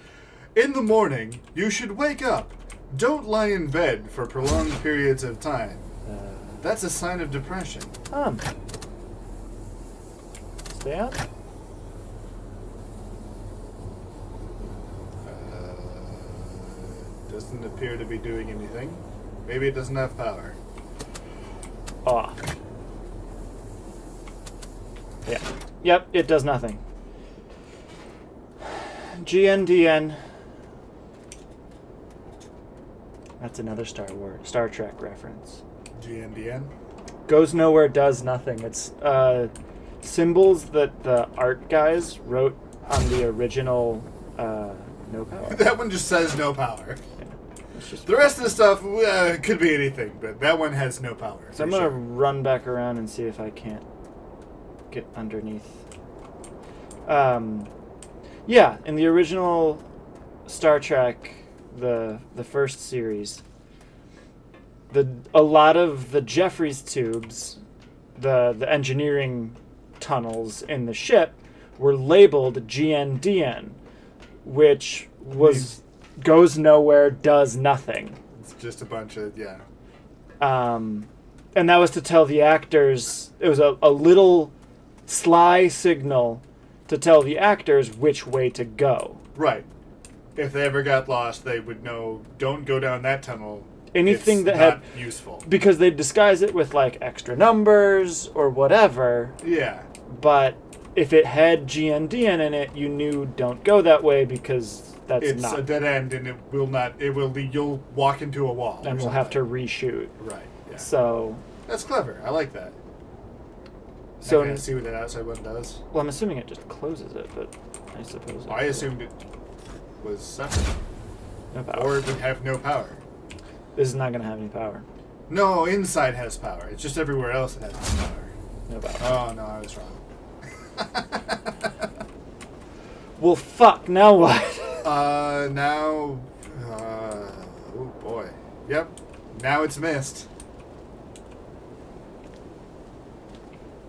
In the morning, you should wake up. Don't lie in bed for prolonged periods of time. That's a sign of depression. Stay out. Doesn't appear to be doing anything. Maybe it doesn't have power. Off. Yeah. Yep, it does nothing. GNDN. That's another Star Trek reference. GNDN? Goes nowhere, does nothing. It's symbols that the art guys wrote on the original no power. That one just says no power. Yeah. The rest of the stuff could be anything, but that one has no power. So I'm going to run back around and see if I can't get underneath. Yeah, in the original Star Trek, the first series, a lot of the Jeffries tubes, the engineering tunnels in the ship, were labeled GNDN, which goes nowhere, does nothing. It's just a bunch of, yeah. And that was to tell the actors, it was a little sly signal to tell the actors which way to go. Right. If they ever got lost, they would know, don't go down that tunnel. Anything it's that not had useful. Because they'd disguise it with like extra numbers or whatever. Yeah. But if it had GNDN in it, you knew don't go that way because it's a dead end and it will not. You'll walk into a wall. And we'll have to reshoot. Right. Yeah. So that's clever. I like that. So I can't see what that outside one does. Well, I'm assuming it just closes it, but I suppose. I assumed it was separate. No power. Or it would have no power. This is not going to have any power. No, inside has power. It's just everywhere else that has no power. No power. Oh, no, I was wrong. Well, fuck, now what? Now... oh, boy. Yep. Now it's Myst.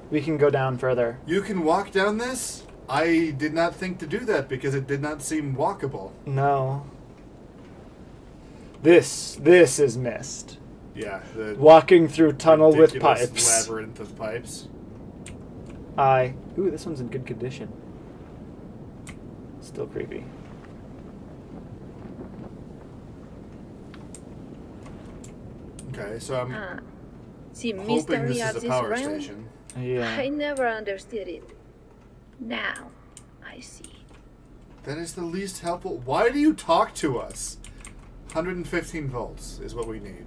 We can go down further. You can walk down this? I did not think to do that because it did not seem walkable. No. This is Myst. Yeah. The walking through tunnel with pipes. Labyrinth of pipes. Ooh, this one's in good condition. Still creepy. Okay, so I'm The hoping mystery this of is a this power realm? station. Yeah. I never understood it. Now, I see. That is the least helpful. Why do you talk to us? 115 volts is what we need.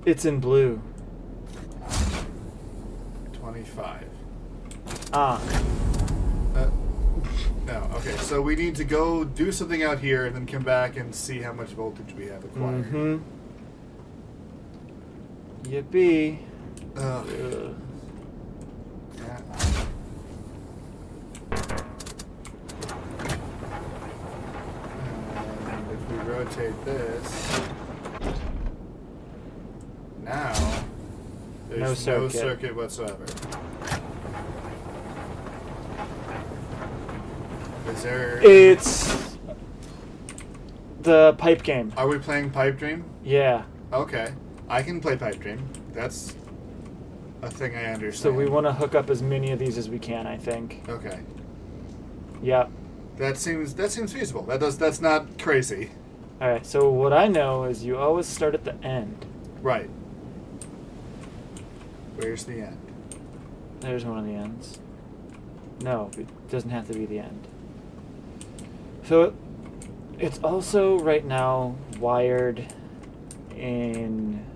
It's in blue. 25. No, okay, so we need to go do something out here and then come back and see how much voltage we have acquired. Mm-hmm. Yippee. Ugh. Ugh. Yeah. And if we rotate this, now there's no circuit whatsoever. Is there... It's the pipe game. Are we playing Pipe Dream? Yeah. Okay. I can play Pipe Dream. That's a thing I understand. So we want to hook up as many of these as we can, I think. Okay. Yep. That seems feasible. That's not crazy. Alright, so what I know is you always start at the end. Right. Where's the end? There's one of the ends. No, it doesn't have to be the end. So it's also right now wired in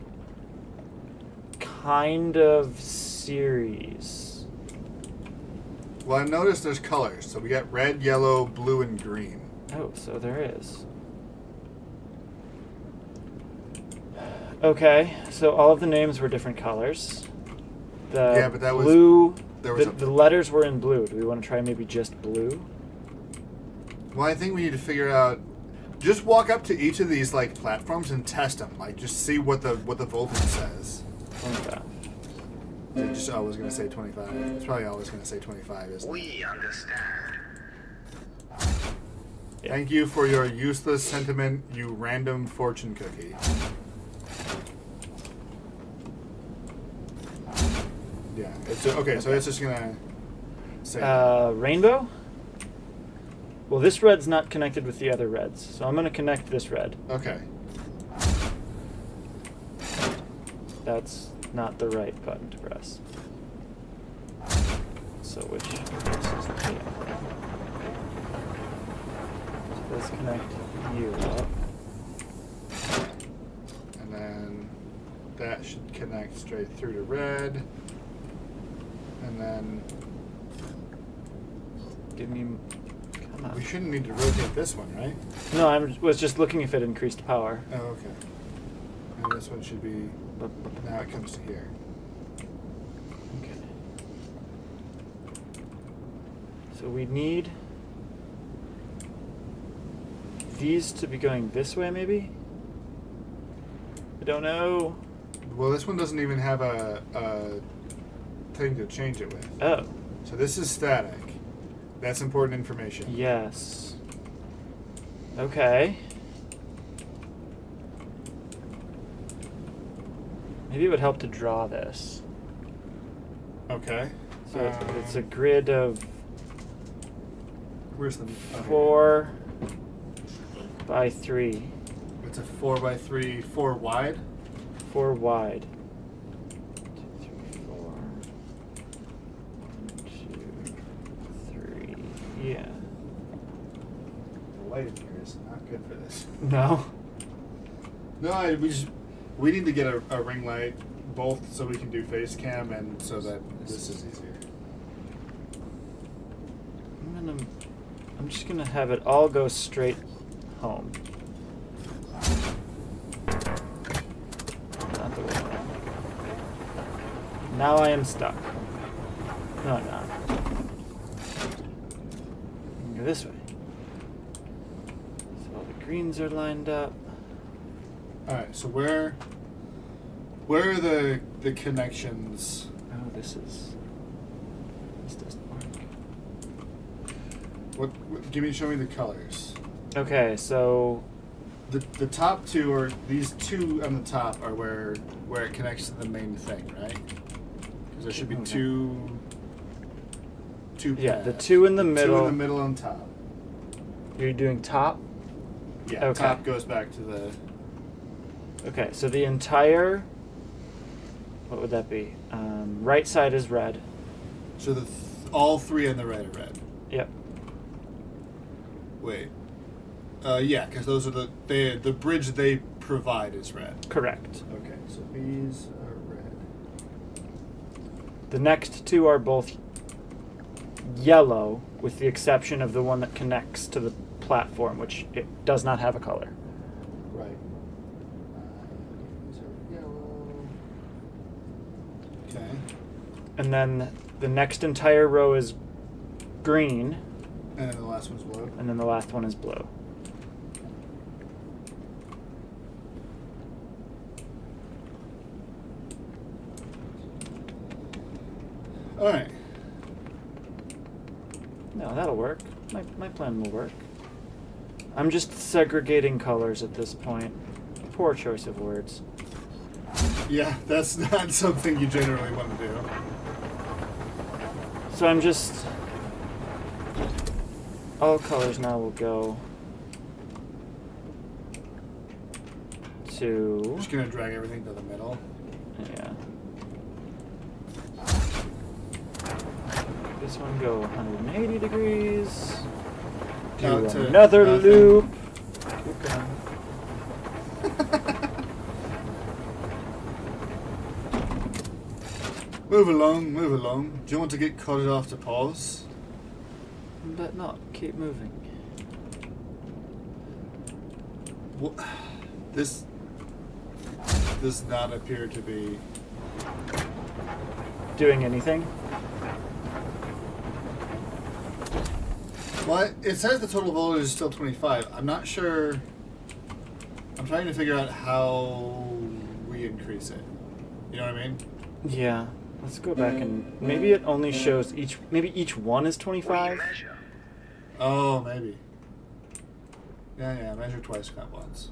kind of series. Well, I noticed there's colors. So we got red, yellow, blue, and green. Oh, so there is. Okay, so all of the names were different colors. Yeah, but that was... blue, There was the letters were in blue. Do we want to try maybe just blue? Well, I think we need to figure out... Just walk up to each of these, like, platforms and test them. Like, just see what the voltage says. Okay. I was going to say 25. It's probably always going to say 25, isn't it? We understand. Yeah. Thank you for your useless sentiment, you random fortune cookie. Yeah. It's okay, so it's just going to say... Rainbow? Well, this red's not connected with the other reds, so I'm going to connect this red. Okay. That's not the right button to press. So which presses the key? So let's connect you up. And then that should connect straight through to red. And then... Give me... Come We shouldn't need to rotate this one, right? No, I was just looking if it increased power. Oh, okay. And this one should be... Now it comes to here. Okay. So we need these to be going this way, maybe? I don't know. Well, this one doesn't even have a thing to change it with. Oh. So this is static. That's important information. Yes. Okay. Maybe it would help to draw this. Okay. So it's a grid of Where's the... 4 by 3. It's a 4 by 3, 4 wide? 4 wide. 2, 3, 4. 1, 2, 3. Yeah. The light in here is not good for this. No. No, we need to get a ring light, both so we can do face cam and so that this is easier. I'm just gonna have it all go straight home. Not the way around. Now I am stuck. No, I'm not. Go this way. So all the greens are lined up. Alright, so where are the connections? Oh, this doesn't work. Show me the colors. Okay, so The top two are these two on the top are where it connects to the main thing, right? Because there should be two yeah, paths. the two in the middle. Two in the middle on top. You're doing top? Yeah, Okay. top goes back to the... Okay, so the entire, what would that be? Right side is red. So all three on the right are red. Yep. Wait. Yeah, because those are the bridge they provide is red. Correct. Okay, so these are red. The next two are both yellow, with the exception of the one that connects to the platform, which it does not have a color. Right. These are yellow. Okay. And then the next entire row is green, And then the last one's blue. and then the last one is blue. All right. No, that'll work. My plan will work. I'm just segregating colors at this point. Poor choice of words. Yeah, that's not something you generally want to do. So I'm just... all colors now will go to... Just gonna drag everything to the middle. Yeah. This one go 180 degrees. Do Out to another nothing. loop. Keep going. Move along, move along. Do you want to get cut off to pause? But not. Keep moving. What? This does not appear to be... Doing anything? Well, it says the total voltage is still 25. I'm not sure... I'm trying to figure out how we increase it. You know what I mean? Yeah. Let's go back and maybe it only shows each. Maybe each one is 25. Measure. Oh, maybe. Yeah, measure twice, not once.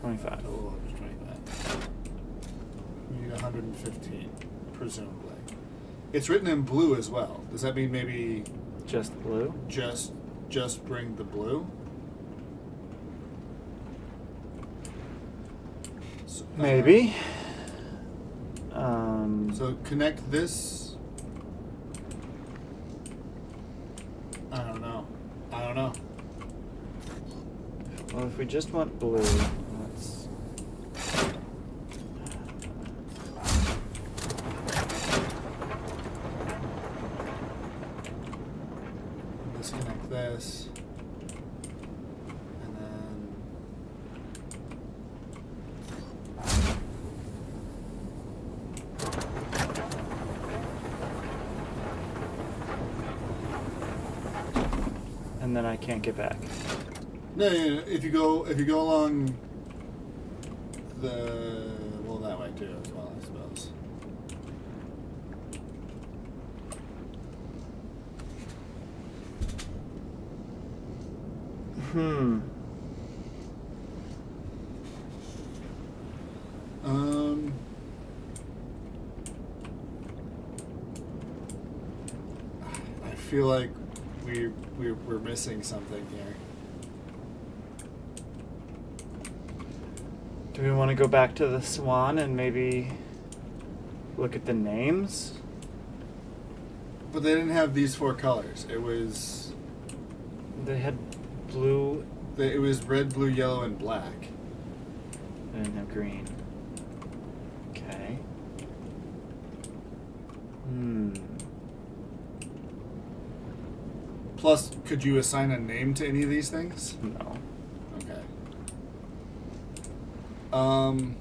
25. Total voltage 25. We need 115, presumably. It's written in blue as well. Does that mean maybe Just blue. just bring the blue? So, Maybe. So connect this. I don't know. Well, if we just want blue, let's. Disconnect then I can't get back. No, if you go along the that way too as well, I suppose. I feel like we're missing something here. Do we want to go back to the Swan and maybe look at the names? But they didn't have these 4 colors. It was... They had blue. It was red, blue, yellow, and black. They didn't have green. Okay. Plus, could you assign a name to any of these things? No. Okay. I'm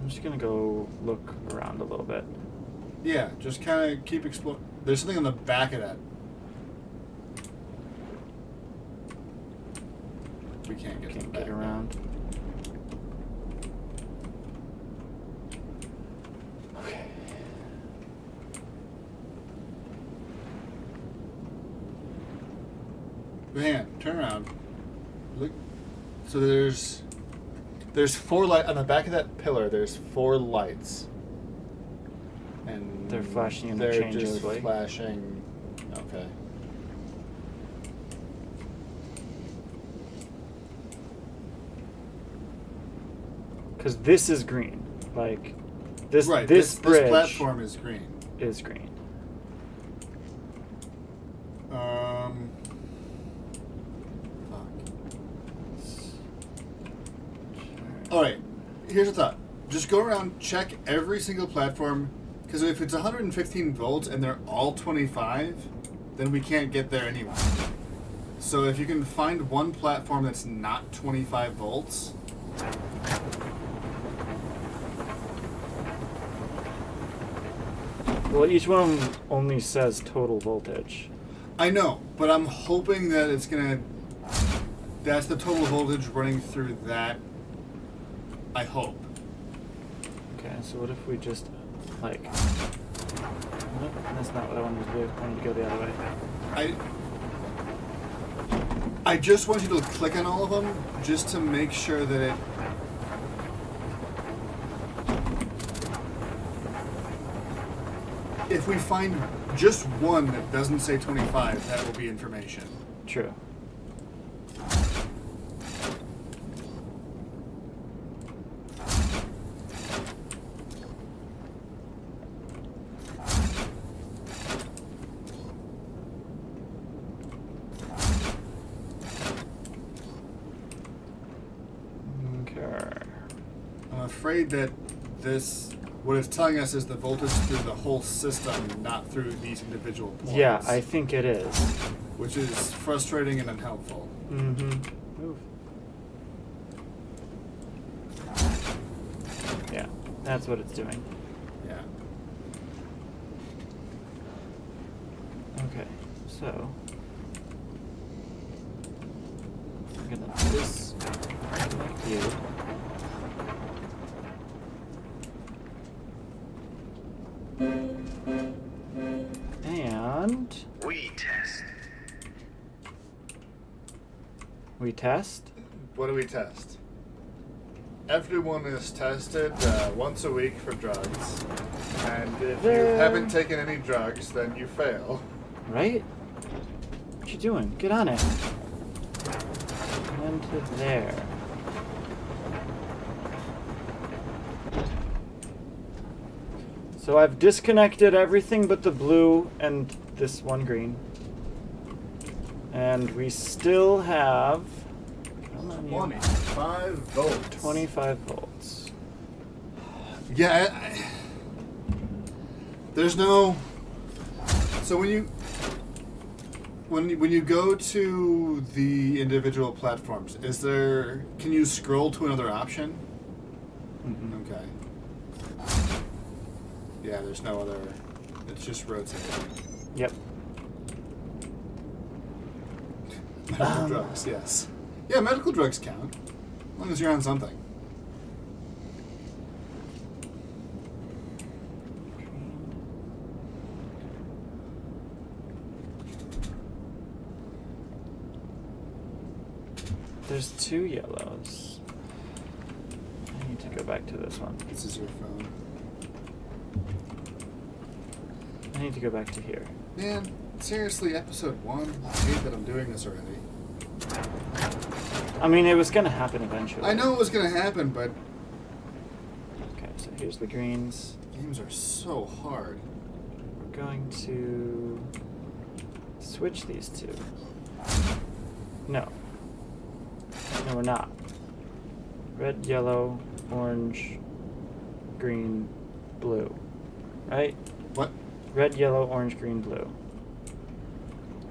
just gonna go look around a little bit. Yeah, just kind of keep exploring. There's something on the back of that. We can't get around. Okay. Man, turn around. Look. So there's 4 lights on the back of that pillar. There's 4 lights, and they're flashing interchangeably. interchangeably. They're just flashing. Okay. Because this is green. Like this. Right. This bridge this platform is green. is green. Alright, here's a thought. Just go around, check every single platform, because if it's 115 volts and they're all 25, then we can't get there anyway. So if you can find one platform that's not 25 volts... Well, each one of them only says total voltage. I know, but I'm hoping that it's gonna... That's the total voltage running through that. I hope. Okay, so what if we just, like... Nope, that's not what I wanted to do. I wanted to go the other way. I just want you to click on all of them, just to make sure that it... If we find just one that doesn't say 25, that will be information. True. I'm afraid that what it's telling us is the voltage through the whole system, not through these individual points. Yeah, I think it is. Which is frustrating and unhelpful. Mm-hmm. Move. Yeah, that's what it's doing. Yeah. Okay, so... I'm gonna disconnect you. And... We test. We test? What do we test? Everyone is tested once a week for drugs. And if you haven't taken any drugs, then you fail. Right? What you doing? Get on it. And to there. So I've disconnected everything but the blue and this one green. And we still have... Come on, you. 25 volts. 25 volts. Yeah, there's no... So when you go to the individual platforms, can you scroll to another option? Mm-hmm. Okay. Yeah, there's no other. It's just rotating. Yep. Medical drugs, yes. Yeah, medical drugs count. As long as you're on something. There's 2 yellows. I need to go back to this one. This is your phone. I need to go back to here. Man, seriously, episode 1? I hate that I'm doing this already. I mean, it was going to happen eventually. I know it was going to happen, but... Okay, so here's the greens. Games are so hard. We're going to switch these 2. No. No, we're not. Red, yellow, orange, green, blue. Right? What? Red, yellow, orange, green, blue.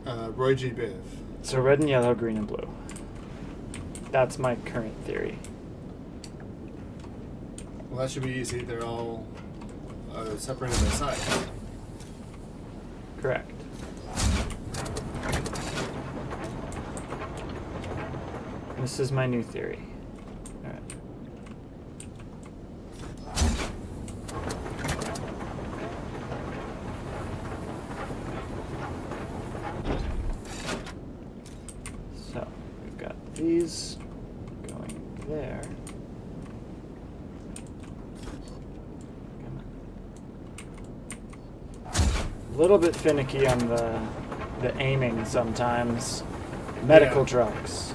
Roy G. Biv. So red and yellow, green and blue. That's my current theory. Well, that should be easy. They're all separated by sides. Correct. This is my new theory. All right. So we've got these going there. Come on. A little bit finicky on the aiming sometimes. Medical drugs.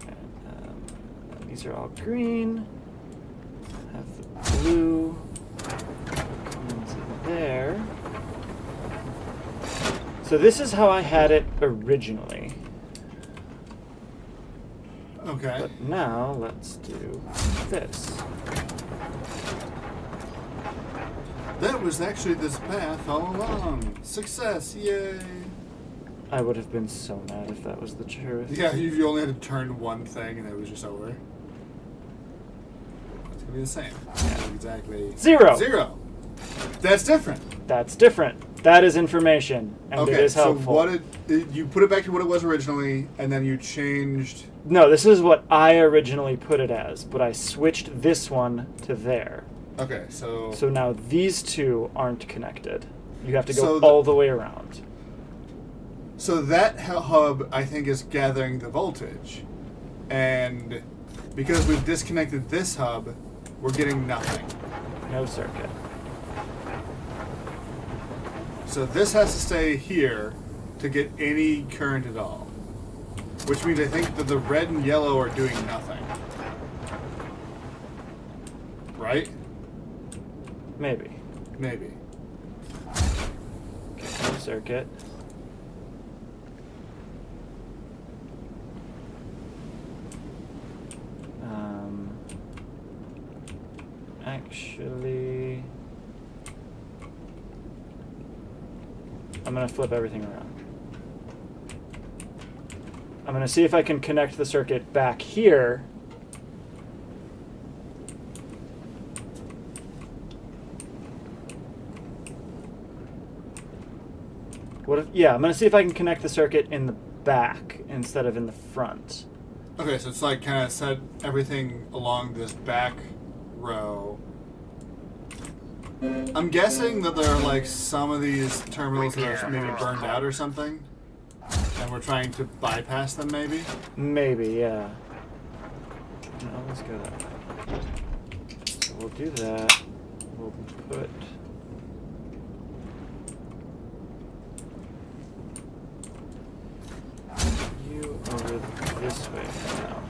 And, these are all green. Have the blue comes in there. So this is how I had it originally. Okay. But now let's do this. That was actually this path all along. Success, yay! I would have been so mad if that was the truth. Yeah, you only had to turn one thing and it was just over. It's gonna be the same. Yeah. Exactly. 0! 0! That's different. That's different. That is information, and it Okay, is so helpful. what you put it back to what it was originally, and then you changed... No, this is what I originally put it as, but I switched this one to there. Okay, so... So now these 2 aren't connected. You have to go So all the way around. So that hub, I think, is gathering the voltage. And because we've disconnected this hub, we're getting nothing. No circuit. So this has to stay here to get any current at all. Which means I think that the red and yellow are doing nothing. Right? Maybe. Maybe. Okay, no circuit. Actually, I'm going to flip everything around. I'm going to see if I can connect the circuit back here. What if, yeah, I'm going to see if I can connect the circuit in the back instead of in the front. Okay, so it's like kind of set everything along this back row. I'm guessing that there are like some of these terminals that are maybe burned out or something. And we're trying to bypass them maybe? Maybe, yeah. No, let's go that way. So we'll do that. We'll put... you over this way now.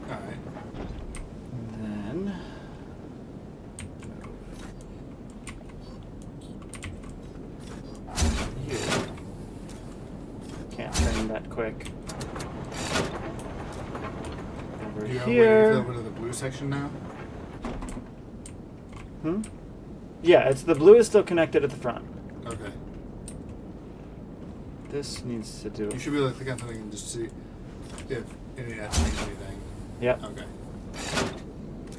Alright. And then... you. Can't turn that quick. Over You here. over to the blue section now? Hmm? Yeah, it's the blue is still connected at the front. Okay. This needs to do. You should be able to click on something and just see if any of that changed anything. Yep. Okay.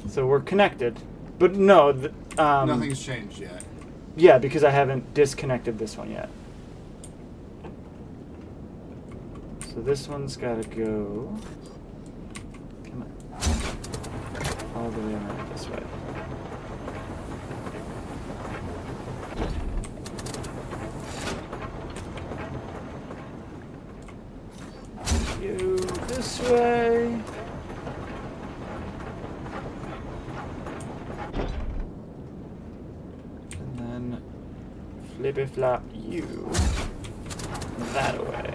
So we're connected, but no. Nothing's changed yet. Yeah, because I haven't disconnected this one yet. So this one's gotta go. Come on. All the way around this way. You this way. And then flippy flop you that way.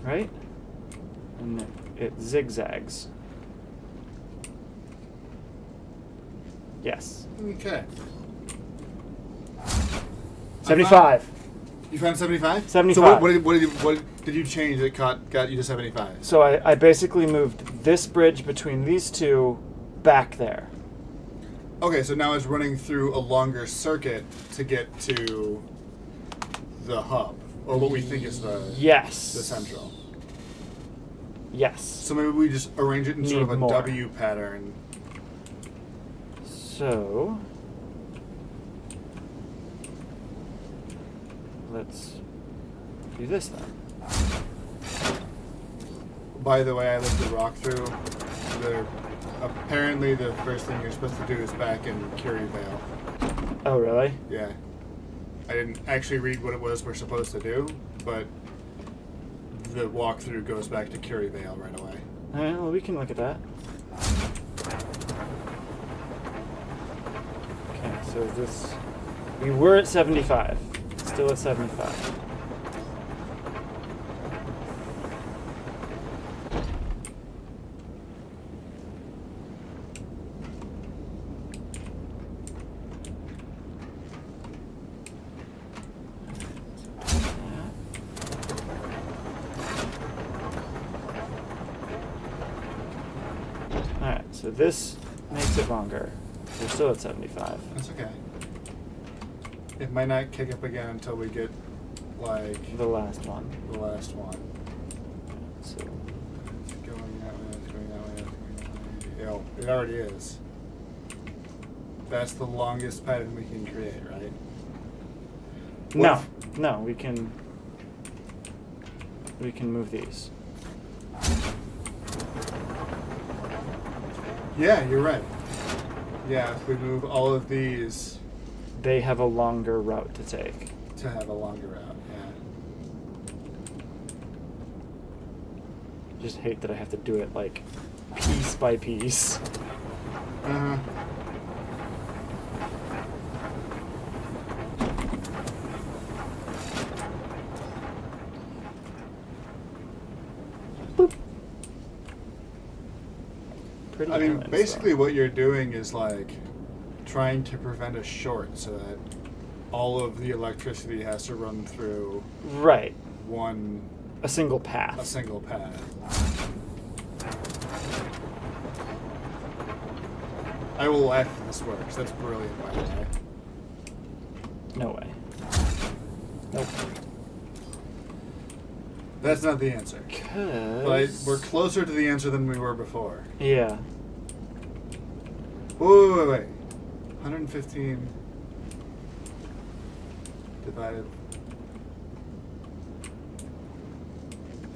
Right? And it zigzags. Yes. Okay. 75. You found 75? 75. So what did you change that got you to 75? So I basically moved this bridge between these two back there. Okay, so now it's running through a longer circuit to get to the hub, or what we think is the Yes. the central. Yes. So maybe we just arrange it in sort of Need a more. W pattern. So let's do this then. By the way, I lived the rock through. Apparently, the first thing you're supposed to do is back in Curie Vale. Oh, really? Yeah. I didn't actually read what it was we're supposed to do, but the walkthrough goes back to Curie Vale right away. All right, well, we can look at that. Okay, so this... We were at 75. Still at 75. Alright, so this makes it longer. We're still at 75. That's okay. It might not kick up again until we get, like, The last one. the last one. So, It's going that way, it's going that way, it's going that way. Oh, it already is. That's the longest pattern we can create, right? no, no, we can move these. Yeah, you're right. Yeah, if we move all of these They have a longer route to take. to have a longer route, Just hate that I have to do it like piece by piece. yeah. Uh-huh. Pretty I mean, nice, basically though. what you're doing is, like, trying to prevent a short so that all of the electricity has to run through Right. a A single path. single path. I will laugh if this works. That's brilliant, by the way. No way. Nope. That's not the answer. But we're closer to the answer than we were before. Yeah. Wait. 115 divided.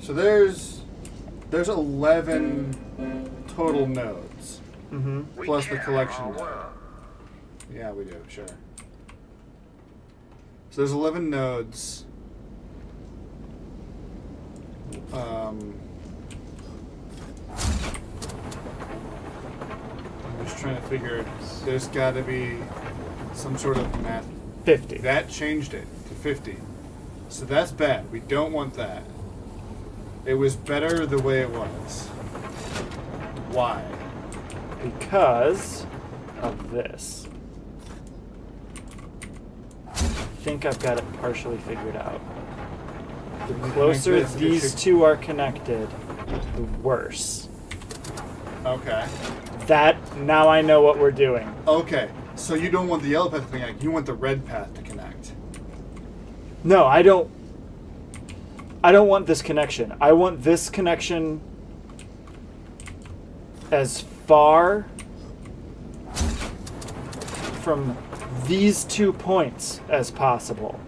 So there's 11 total nodes. Mm-hmm. We Plus the care collection our node. world. Yeah, we do, sure. So there's 11 nodes. I'm just trying to figure, there's got to be some sort of math. 50. That changed it to 50. So that's bad. We don't want that. It was better the way it was. Why? Because of this. I think I've got it partially figured out. The closer this, it these should- two are connected, the worse. Okay. Now I know what we're doing. Okay. So you don't want the yellow path to connect. You want the red path to connect. No, I don't want this connection. I want this connection as far from these 2 points as possible.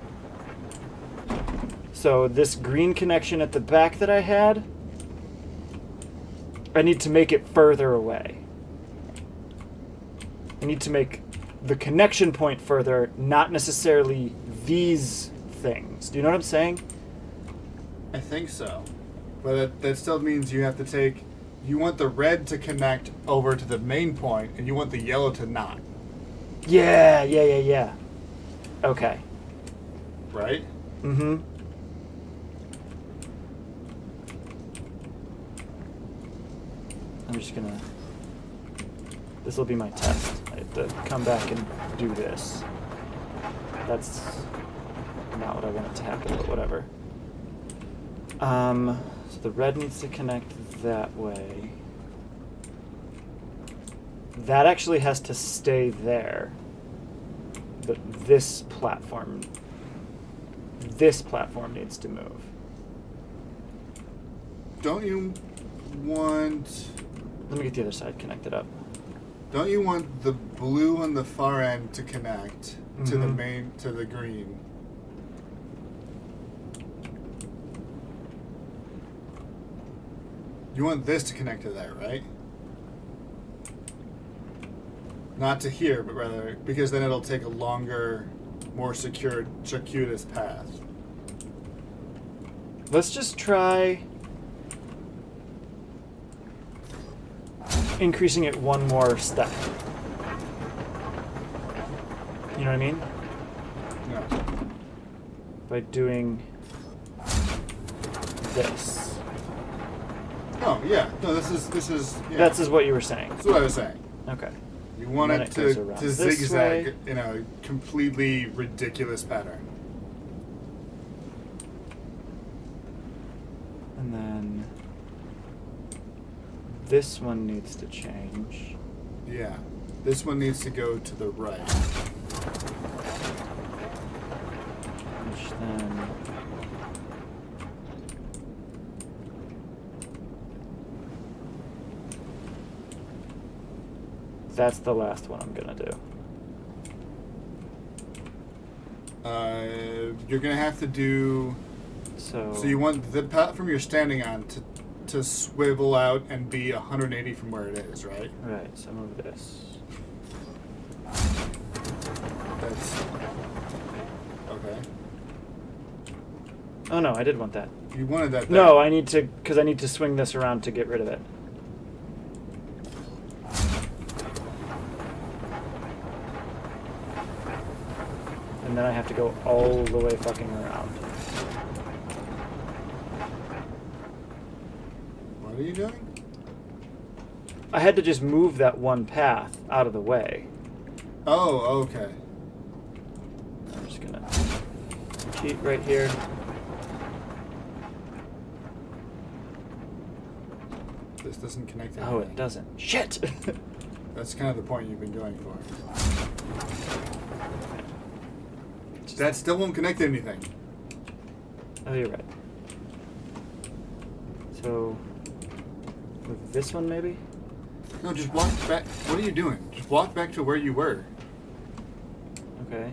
So this green connection at the back that I had, I need to make it further away. I need to make the connection point further, not necessarily these things. Do you know what I'm saying? I think so. But that still means you have to take... You want the red to connect over to the main point, and you want the yellow to not. Yeah. Okay. Right? Mm-hmm. I'm just gonna... This will be my test. I have to come back and do this. That's not what I want it to happen, but whatever. So the red needs to connect that way. That actually has to stay there. But this platform needs to move. Don't you want... Let me get the other side connected up. Don't you want the blue on the far end to connect to the main, to the green? You want this to connect to there, right? Not to here, but rather, because then it'll take a longer, more circuitous path. Let's just try increasing it one more step. You know what I mean? No. By doing this. Oh, yeah. No, this is yeah. That's what you were saying. That's what I was saying. Okay. You want And it then it goes around to this zigzag way. in a completely ridiculous pattern. And then this one needs to change. Yeah. This one needs to go to the right. Which then... That's the last one I'm gonna do. You're gonna have to do... So So you want the platform you're standing on to swivel out and be 180 from where it is, right? right, so move this. That's... Okay. Oh no, I did want that. You wanted that there. No, I need to, because I need to swing this around to get rid of it. And then I have to go all the way fucking around. What are you doing? I had to just move that one path out of the way. Oh, okay. I'm just gonna cheat right here. This doesn't connect to Oh, anything. it doesn't. Shit! That's kind of the point you've been going for. That still won't connect to anything. Oh, you're right. So, with this one maybe? No, just walk back. What are you doing? Just walk back to where you were. Okay.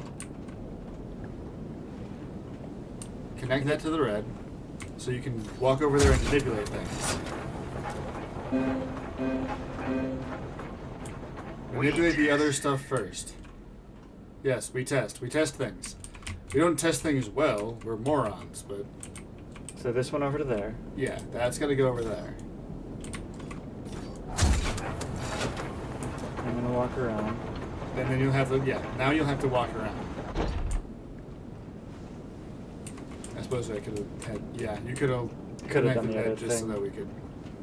Connect that to the red, so you can walk over there and manipulate things. Manipulate the other stuff first. Yes, we test. We test things. We don't test things well. We're morons, but... So this one over to there. Yeah, that's got to go over there. I'm gonna walk around. And then you'll have to... Yeah, now you'll have to walk around. I suppose I could have had... Yeah, you could have done the that other just thing. so that we could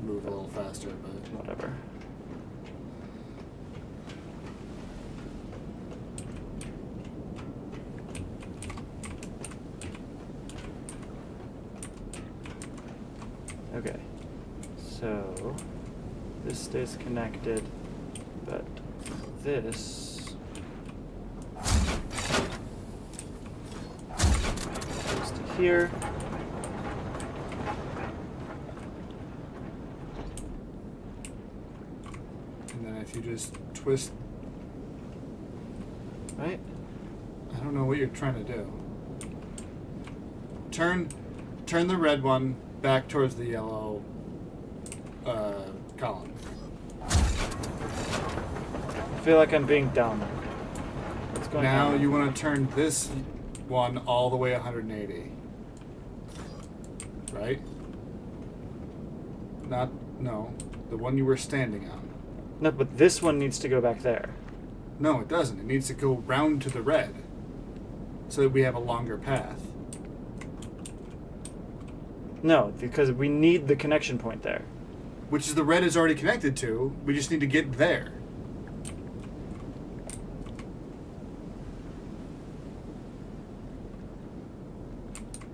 move a little faster, but... Whatever. Okay, so this stays connected, but this goes to here. And then if you just twist... Right? I don't know what you're trying to do. Turn turn the red one back towards the yellow column. I feel like I'm being dumb. What's going Now on? you want to turn this one all the way 180. Right? No. The one you were standing on. No, but this one needs to go back there. No, it doesn't. It needs to go round to the red. So that we have a longer path. No, because we need the connection point there. Which is the red is already connected to. We just need to get there.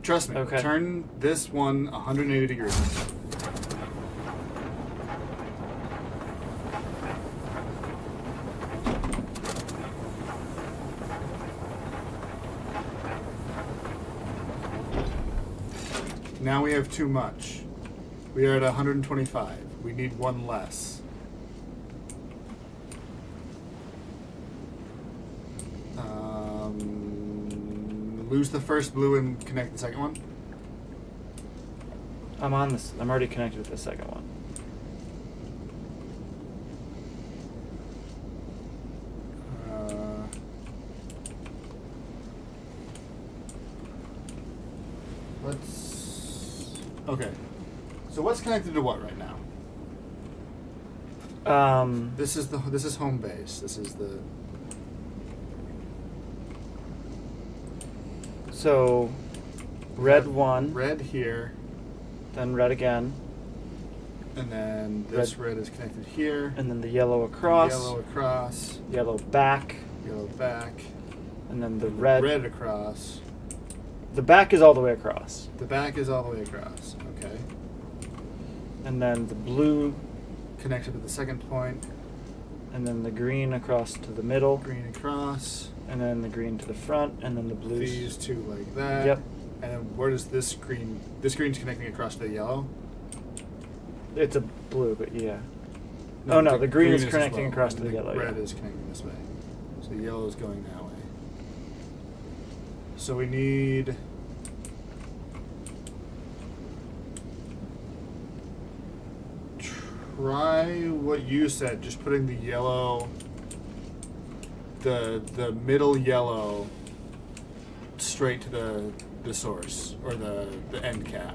Trust me. Okay. Turn this one 180 degrees. Now we have too much. We are at 125. We need one less. Lose the first blue and connect the second one. I'm on this. I'm already connected with the second one. Okay. So what's connected to what right now? This is home base. This is the. So, red one. Red here. Then red again. And then this red is connected here. And then the yellow across. Yellow across. Yellow back. Yellow back. And then the red. Red across. The back is all the way across. The back is all the way across. Okay. And then the blue. Connected to the second point. And then the green across to the middle. Green across. And then the green to the front. And then the blues. These two like that. Yep. And then where does this green... This green's connecting across to the yellow? It's a blue, but yeah. No, the green is connecting across to the yellow. Red is connecting this way. So the yellow is going that way. So we need... Try what you said, just putting the yellow... The middle yellow straight to the source, or the end cap.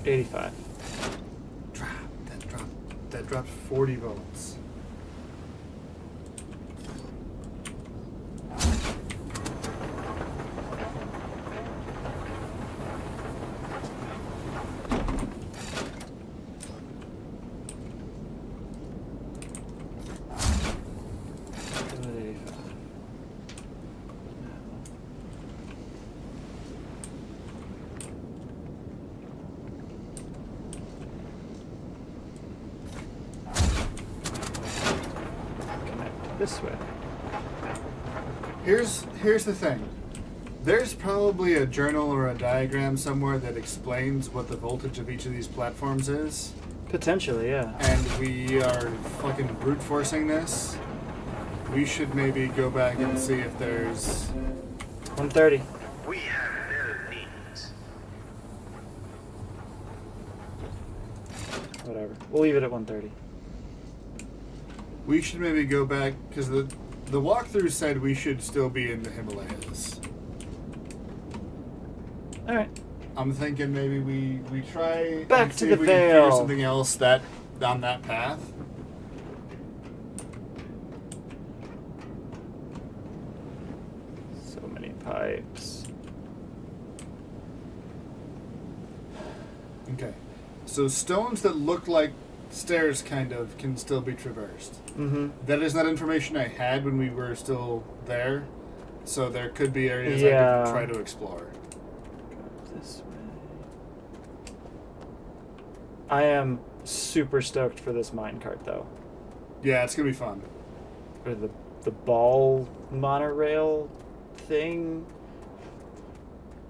$85. That dropped 40 volts. This way. Here's the thing. There's probably a journal or a diagram somewhere that explains what the voltage of each of these platforms is. Potentially, yeah. And we are fucking brute forcing this. We should maybe go back and see if there's 130. We have no needs. Whatever. We'll leave it at 130. We should maybe go back, because the walkthrough said we should still be in the Himalayas. Alright. I'm thinking maybe we try Back and to see the if we can figure Vale. something else that on that path. So many pipes. Okay. So stones that look like stairs kind of can still be traversed. Mm-hmm. That is not information I had when we were still there. So there could be areas I Yeah. could try to explore. This way. I am super stoked for this minecart, though. Yeah, it's gonna be fun. Or the ball monorail thing.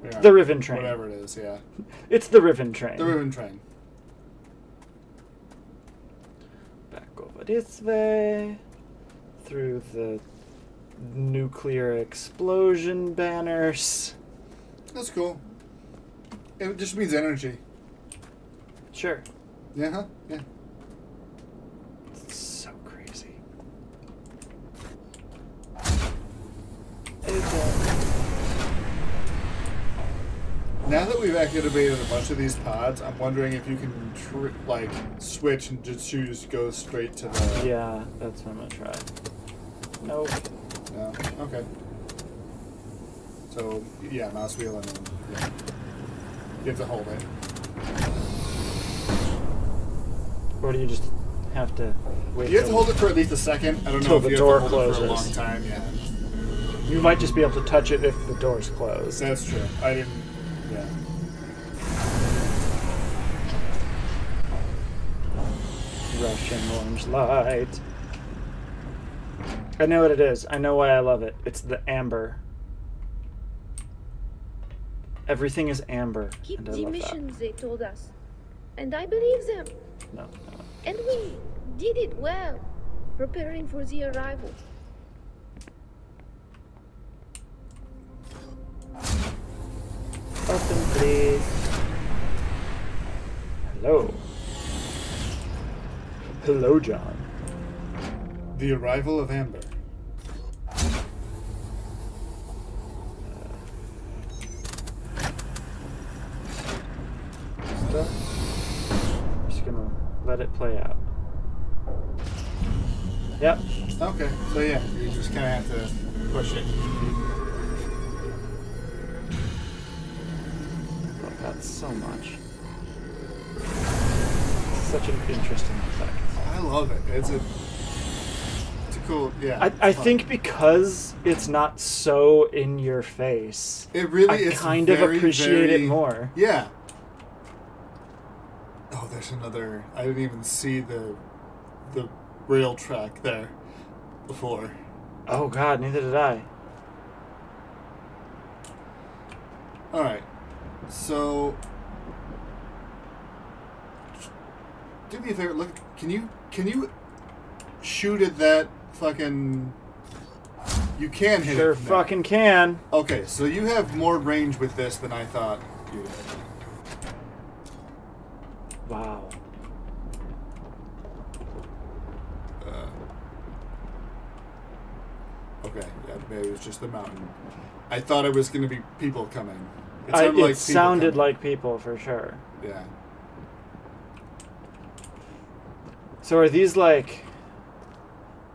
Yeah. The Riven train. Whatever it is, yeah. It's the Riven train. The Riven train. Back this way. Through the nuclear explosion banners. That's cool. It just means energy. Sure. Yeah, huh? Yeah. It's so crazy. Now that we've activated a bunch of these pods, I'm wondering if you can like switch and just choose go straight to the. Yeah, that's what I'm gonna try. Nope. No. Okay. So yeah, mouse wheel and then yeah. You have to hold it. Or do you just have to wait? You have to hold it for at least a second. I don't know till if the you door have to hold it for a long closes. time. Yeah. You might just be able to touch it if the door's closed. That's true. I didn't. Yeah. Russian orange light. I know what it is. I know why I love it. It's the amber. Everything is amber. Keep And I the love missions they told us. And I believe them. that. No. And we did it well, preparing for the arrival. Open, please. Hello. Hello, John. The arrival of Amber. Just gonna let it play out. Yep. Okay. So yeah, you just kind of have to push it. Love that so much. Such an interesting effect. I love it. It's a cool. Yeah. I fun. think because it's not so in your face, It really I is. kind of appreciate it more. Yeah. Oh, there's another. I didn't even see the rail track there before. Oh god, neither did I. All right. So, do me a favor. Look, can you shoot at that fucking? You can hit Sure it. from there. fucking can. Okay, so you have more range with this than I thought you did. Wow. Okay, yeah, maybe it was just the mountain. I thought it was going to be people coming. It sounded like It people sounded coming. like people for sure. Yeah. So are these like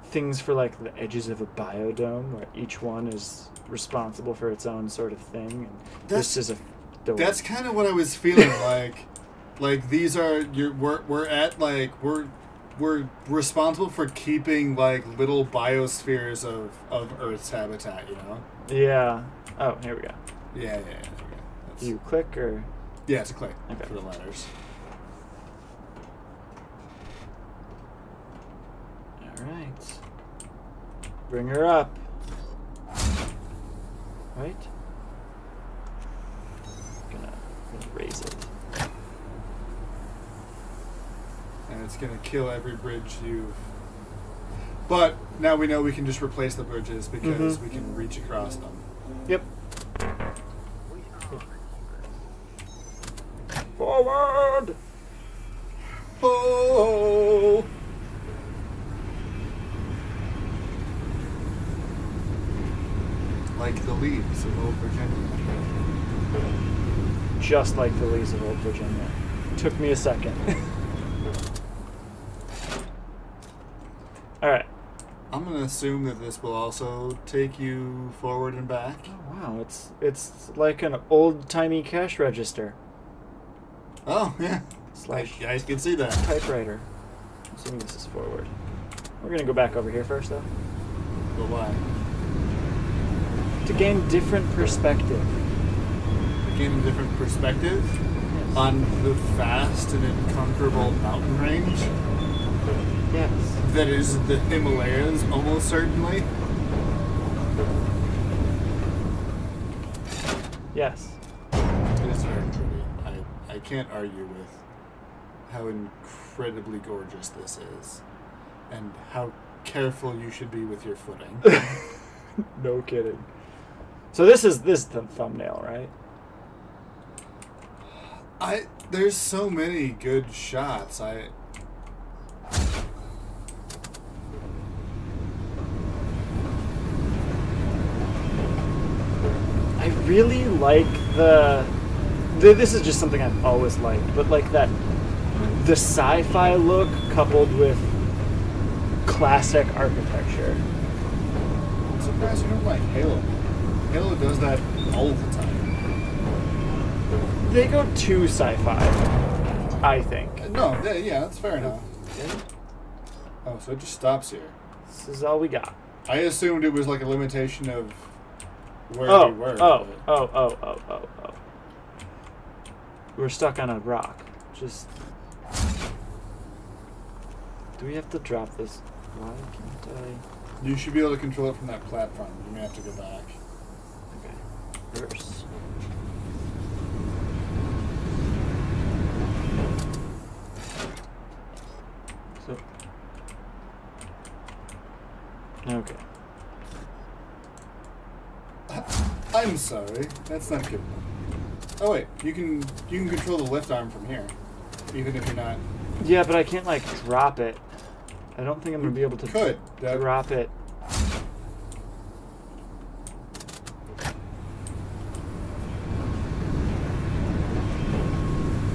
things for like the edges of a biodome where each one is responsible for its own sort of thing? And this is a door. That's kind of what I was feeling like these are we're at like we're responsible for keeping like little biospheres of Earth's habitat, you know? Yeah. Oh, here we go. Yeah, there we go. That's, Do you click or? yeah, it's a click Okay. for the letters. All right. Bring her up. Right? Gonna raise it. And it's gonna kill every bridge you've. But now we know we can just replace the bridges because we can reach across them. Yep. Forward! Oh! Like the leaves of old Virginia. Just like the leaves of old Virginia. Took me a second. Alright. I'm gonna assume that this will also take you forward and back. Oh, wow, it's like an old-timey cash register. Oh, yeah. Slash You guys can see that. typewriter. I'm assuming this is forward. We're gonna go back over here first, though. But why? To gain different perspective. Again, a different perspective on the vast and inconquerable mountain range Yes. that is the Himalayas, almost certainly. Yes. It is very pretty. I can't argue with how incredibly gorgeous this is. and how careful you should be with your footing. No kidding. So this is the thumbnail, right? There's so many good shots. I really like this is just something I've always liked, but like the sci-fi look coupled with classic architecture. I'm surprised you don't like Halo. Halo does that all the time. They go too sci-fi, I think. No, yeah, that's fair enough. Oh, so it just stops here. This is all we got. I assumed it was like a limitation of where we were. Oh. We're stuck on a rock. Just... Do we have to drop this? Why can't I... You should be able to control it from that platform. You may have to go back. Okay. Reverse. So... Okay. I'm sorry. That's not good enough. Oh wait, you can control the left arm from here, even if you're not. Yeah, but I can't like drop it. I don't think I'm gonna be able to drop it.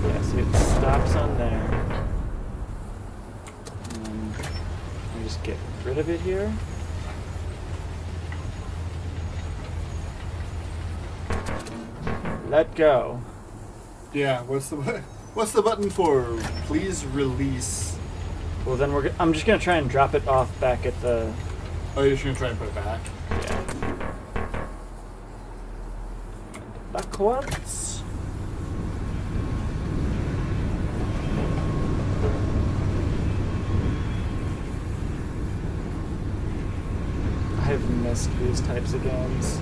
Yeah, see it stops on there. And then I just get rid of it here. Let go. Yeah, what's the button for? Please release. Well, then I'm just gonna try and drop it off back at the. Oh, you're just gonna try and put it back. Yeah. Backwards. I've missed these types of games.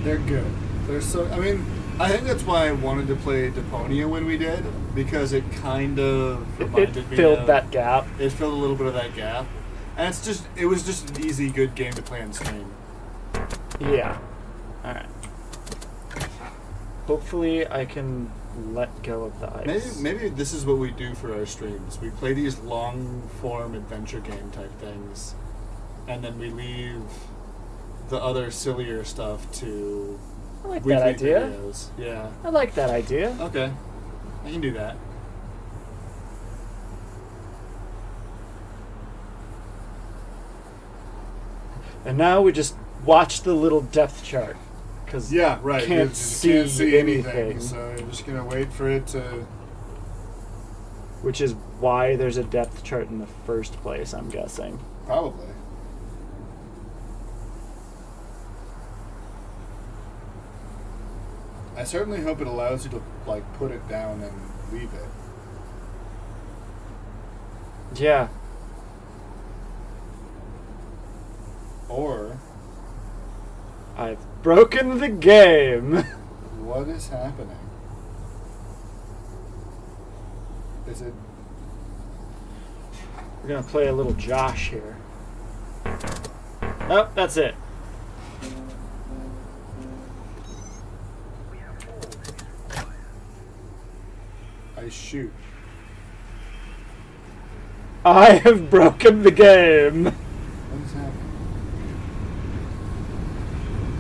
They're good. They're so. I mean, I think that's why I wanted to play Deponia when we did, because it kind of reminded me. It filled that gap. It filled a little bit of that gap, and it was just an easy, good game to play on stream. Yeah. All right. Hopefully, I can let go of the ice. Maybe this is what we do for our streams. We play these long-form adventure game type things, and then we leave the other sillier stuff to. I like that idea. Videos. Yeah. I like that idea. Okay. I can do that. And now we just watch the little depth chart. Cause yeah, right. Can't see anything. So you're just going to wait for it to... Which is why there's a depth chart in the first place, I'm guessing. Probably. I certainly hope it allows you to like put it down and leave it. Yeah. Or I've broken the game. What is happening? Is it? We're gonna play a little Josh here. Oh, that's it. I shoot. I have broken the game. What is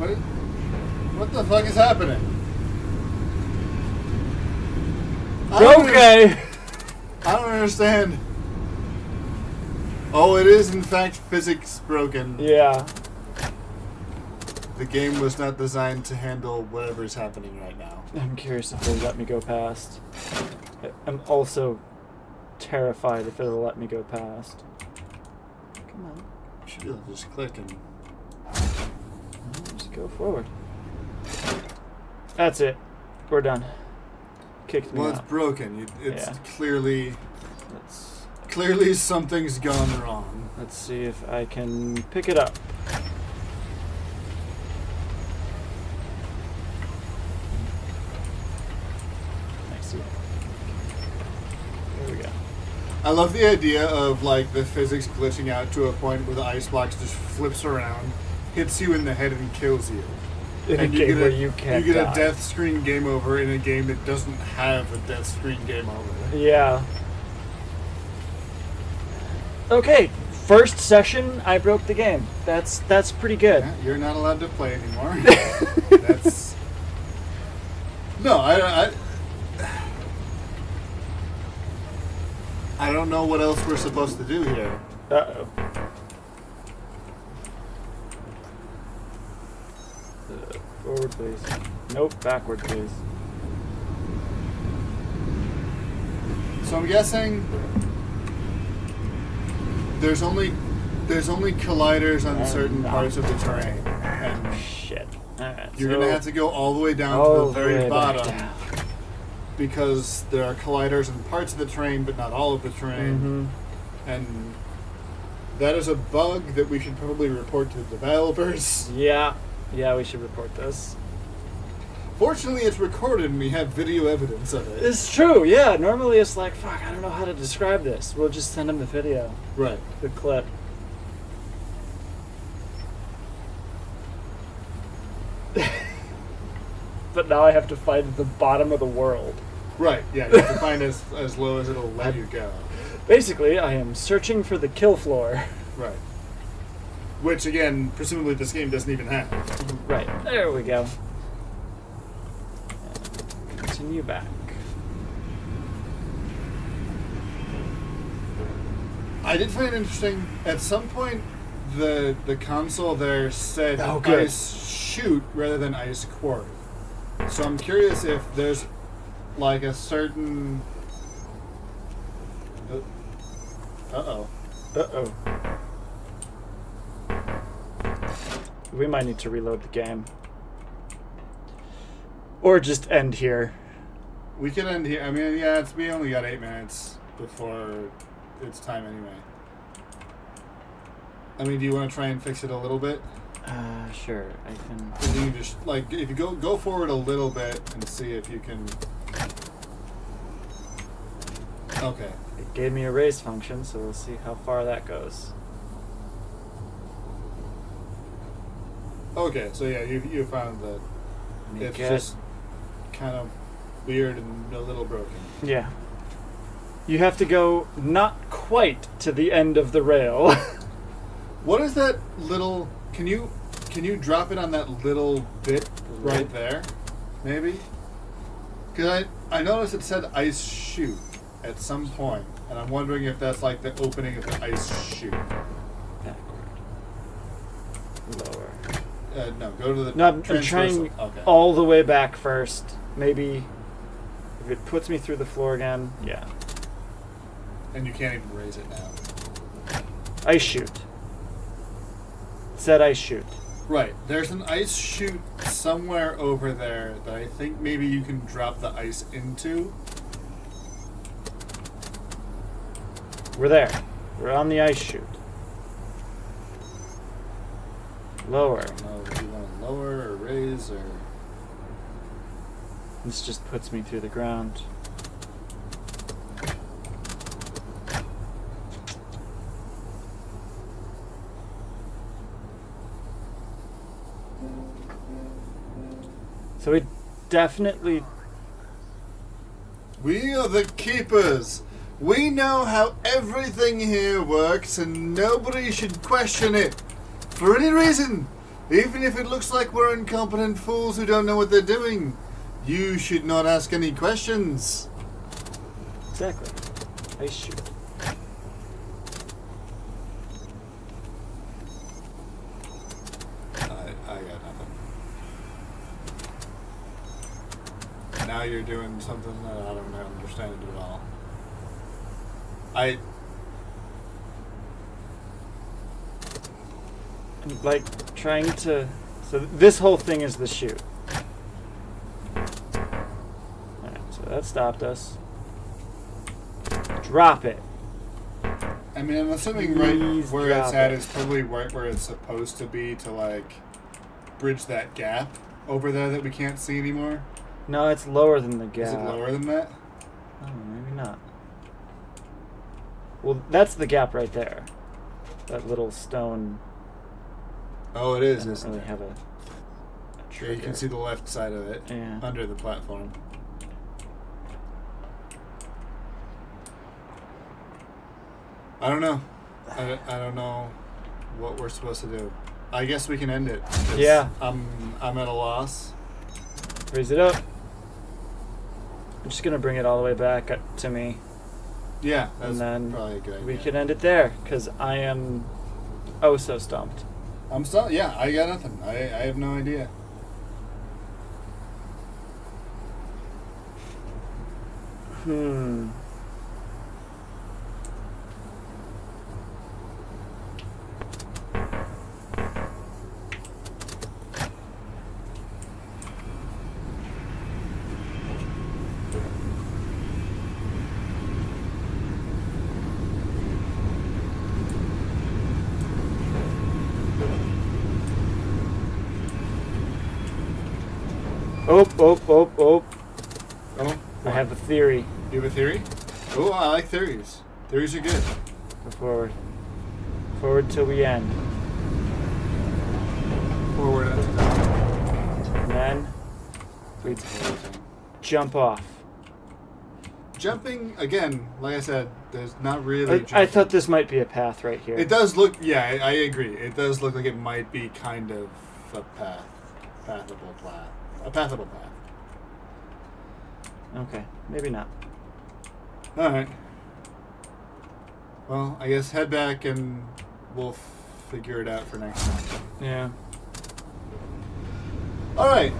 happening? What the fuck is happening? Okay. I don't understand. Oh, it is in fact physics broken. Yeah. The game was not designed to handle whatever's happening right now. I'm curious if they'll let me go past. I'm also terrified if it'll let me go past. Come on. You should be able to just click and... Just go forward. That's it. We're done. Kicked me Well, out. it's broken. It's Yeah. clearly... Let's Clearly something's gone wrong. let's see if I can pick it up. I see. There we go. I love the idea of like the physics glitching out to a point where the ice blocks just flips around, hits you in the head, and kills you. In a game where you can't You get die. a death screen game over in a game that doesn't have a death screen game over. Yeah. Okay, first session, I broke the game. That's pretty good. Yeah, you're not allowed to play anymore. That's no, I don't know what else we're supposed to do here. Uh-oh. Forward, please. Nope, backward, please. So I'm guessing there's only colliders on certain parts of the terrain, and Shit. Alright, you're so gonna have to go all the way down all to the the very way back bottom down. because there are colliders in parts of the terrain, but not all of the terrain, and that is a bug that we should probably report to the developers. Yeah, we should report this. Fortunately, it's recorded and we have video evidence of it. It's true, yeah. Normally it's like, fuck, I don't know how to describe this. We'll just send them the video, Right. the clip. But now I have to find the bottom of the world. Right, yeah, you have to find as low as it'll let you go. Basically, I am searching for the kill floor. Right. Which, again, presumably this game doesn't even have. Right, there we go. And continue back. I did find it interesting. At some point, the console there said Oh, good. ice shoot rather than ice quarry. So I'm curious if there's like a certain. Uh-oh. Uh-oh. We might need to reload the game. Or just end here. We can end here. I mean, yeah, we only got 8 minutes before it's time anyway. I mean, do you want to try and fix it a little bit? Sure. I can. If you just like, if you go forward a little bit and see if you can. Okay. It gave me a raise function, so we'll see how far that goes. Okay, so yeah, you found that Make it's it- just kind of weird and a little broken. Yeah. You have to go not quite to the end of the rail. What is that little? Can you drop it on that little bit right there, maybe? Because I noticed it said ice shoot at some point, and I'm wondering if that's like the opening of the ice chute. Backward. Lower. No, go to the. No, I'm transversal. trying Okay. all the way back first. Maybe if it puts me through the floor again, yeah. And you can't even raise it now. Ice shoot. It said ice shoot. Right. There's an ice chute somewhere over there that I think maybe you can drop the ice into. We're there. We're on the ice chute. Lower. I don't know if you want to lower or raise or. This just puts me through the ground. So we definitely... We are the keepers. We know how everything here works and nobody should question it. For any reason. Even if it looks like we're incompetent fools who don't know what they're doing. You should not ask any questions. Exactly. Ice chute. I got nothing. Now you're doing something that I don't understand at all. I'm like trying to... So this whole thing is the chute. Alright, so that stopped us. Drop it. I mean, I'm assuming right Please where drop it's at it. is probably right where it's supposed to be to, like, bridge that gap over there that we can't see anymore. No, it's lower than the gap. Is it lower than that? Oh, maybe not. Well, that's the gap right there. That little stone. Oh, it is. I Isn't don't really it? have a Yeah, trigger. you can see the left side of it Yeah. under the platform. I don't know. I don't know what we're supposed to do. I guess we can end it. 'Cause Yeah. I'm at a loss. Raise it up. I'm just gonna bring it all the way back to me, Yeah, that's and then probably a good idea. we can end it there because I am oh so stumped. I'm still. Yeah, I got nothing. I have no idea. Oh. Oh, I have a theory. You have a theory? Oh, I like theories. Theories are good. Go forward. Forward till we end. Forward and to top. And then we jump off. Jumping again, like I said, there's not really. I thought this might be a path right here. It does look. Yeah, I agree. It does look like it might be kind of a pathable path. Okay, maybe not. All right. Well, I guess head back and we'll figure it out for next time. Yeah. All right.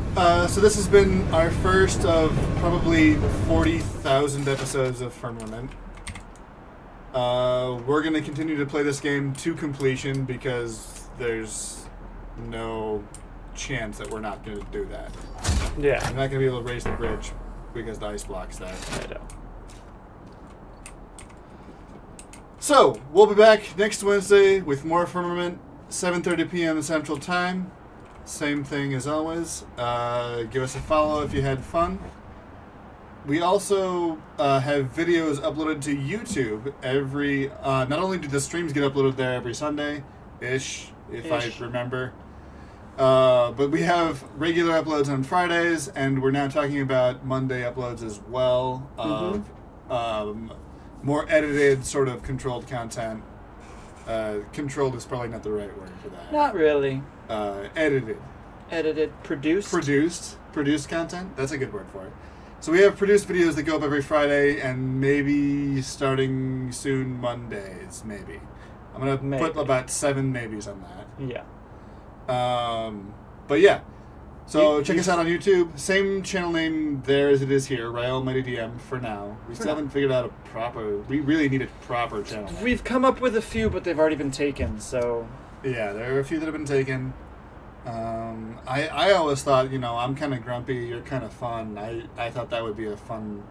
So this has been our first of probably 40,000 episodes of Firmament. We're going to continue to play this game to completion because there's no chance that we're not going to do that. Yeah. I'm not going to be able to raise the bridge because the ice block's there. I know. So, we'll be back next Wednesday with more Firmament, 7:30 p.m. Central Time. Same thing as always. Give us a follow if you had fun. We also have videos uploaded to YouTube every... not only do the streams get uploaded there every Sunday-ish, if I remember, but we have regular uploads on Fridays, and we're now talking about Monday uploads as well of more edited, sort of controlled content. Controlled is probably not the right word for that. Not really. Edited. Edited. Produced. Produced content? That's a good word for it. So we have produced videos that go up every Friday and maybe starting soon Mondays, maybe. I'm going to put about 7 maybes on that. Yeah. But yeah. So check us out on YouTube. Same channel name there as it is here, Rael Mighty DM for now. We still haven't figured out a proper... We really need a proper channel name. We've come up with a few, but they've already been taken, so... Yeah, there are a few that have been taken. I always thought, I'm kind of grumpy, you're kind of fun. I thought that would be a fun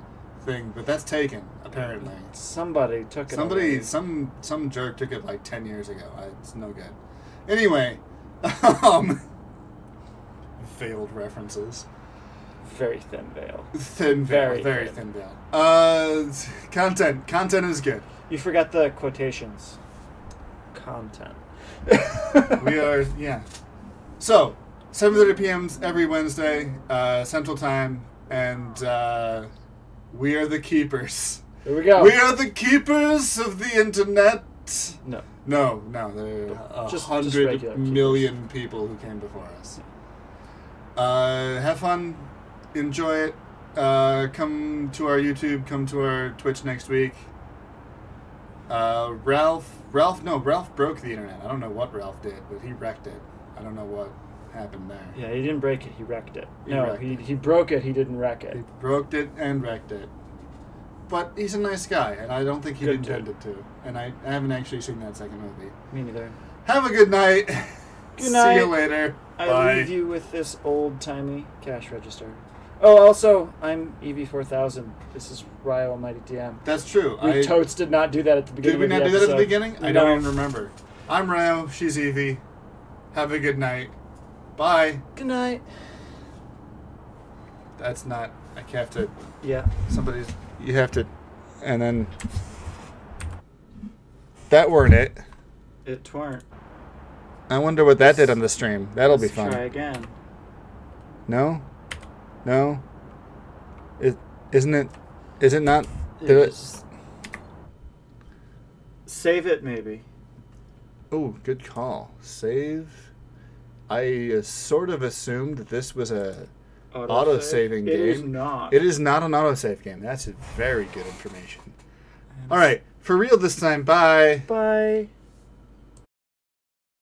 thing, but that's taken, apparently. Somebody took it away. Some jerk took it like 10 years ago. It's no good. Anyway, veiled references. Very thin veil. Thin veil. Very thin veil. Content is good. You forgot the quotations. Content. We are, yeah. So, 7:30 p.m. every Wednesday, Central Time, and we are the keepers. Here we go. We are the keepers of the internet. No. No, there are Just 100 regular million people who came before us. Have fun. Enjoy it. Come to our YouTube. Come to our Twitch next week. Ralph broke the internet. I don't know what Ralph did, but he wrecked it. I don't know what happened there. Yeah, he didn't break it. He wrecked it. wrecked he broke it. He didn't wreck it. He broke it and wrecked it. But he's a nice guy, and I don't think he Good intended to. And I haven't actually seen that second movie. Me neither. Have a good night. Good night. See you later. I Bye. leave you with this old-timey cash register. Oh, also, I'm EV4000. This is Ryo Almighty DM. That's true. We totes did not do that at the beginning. Did we not do that at the beginning? I No. don't even remember. I'm Ryo. She's Evie. Have a good night. Bye. Good night. That's not... I have to... Yeah. You have to... And then... that weren't it. It tweren't. I wonder what that did on the stream. That'll be Let's fun. try again. No? No? Isn't it? Is it not? Just save it, maybe. Oh, good call. Save. I sort of assumed that this was a auto-saving game. It is not. It is not an autosave game. That's very good information. All right. For real this time. Bye. Bye.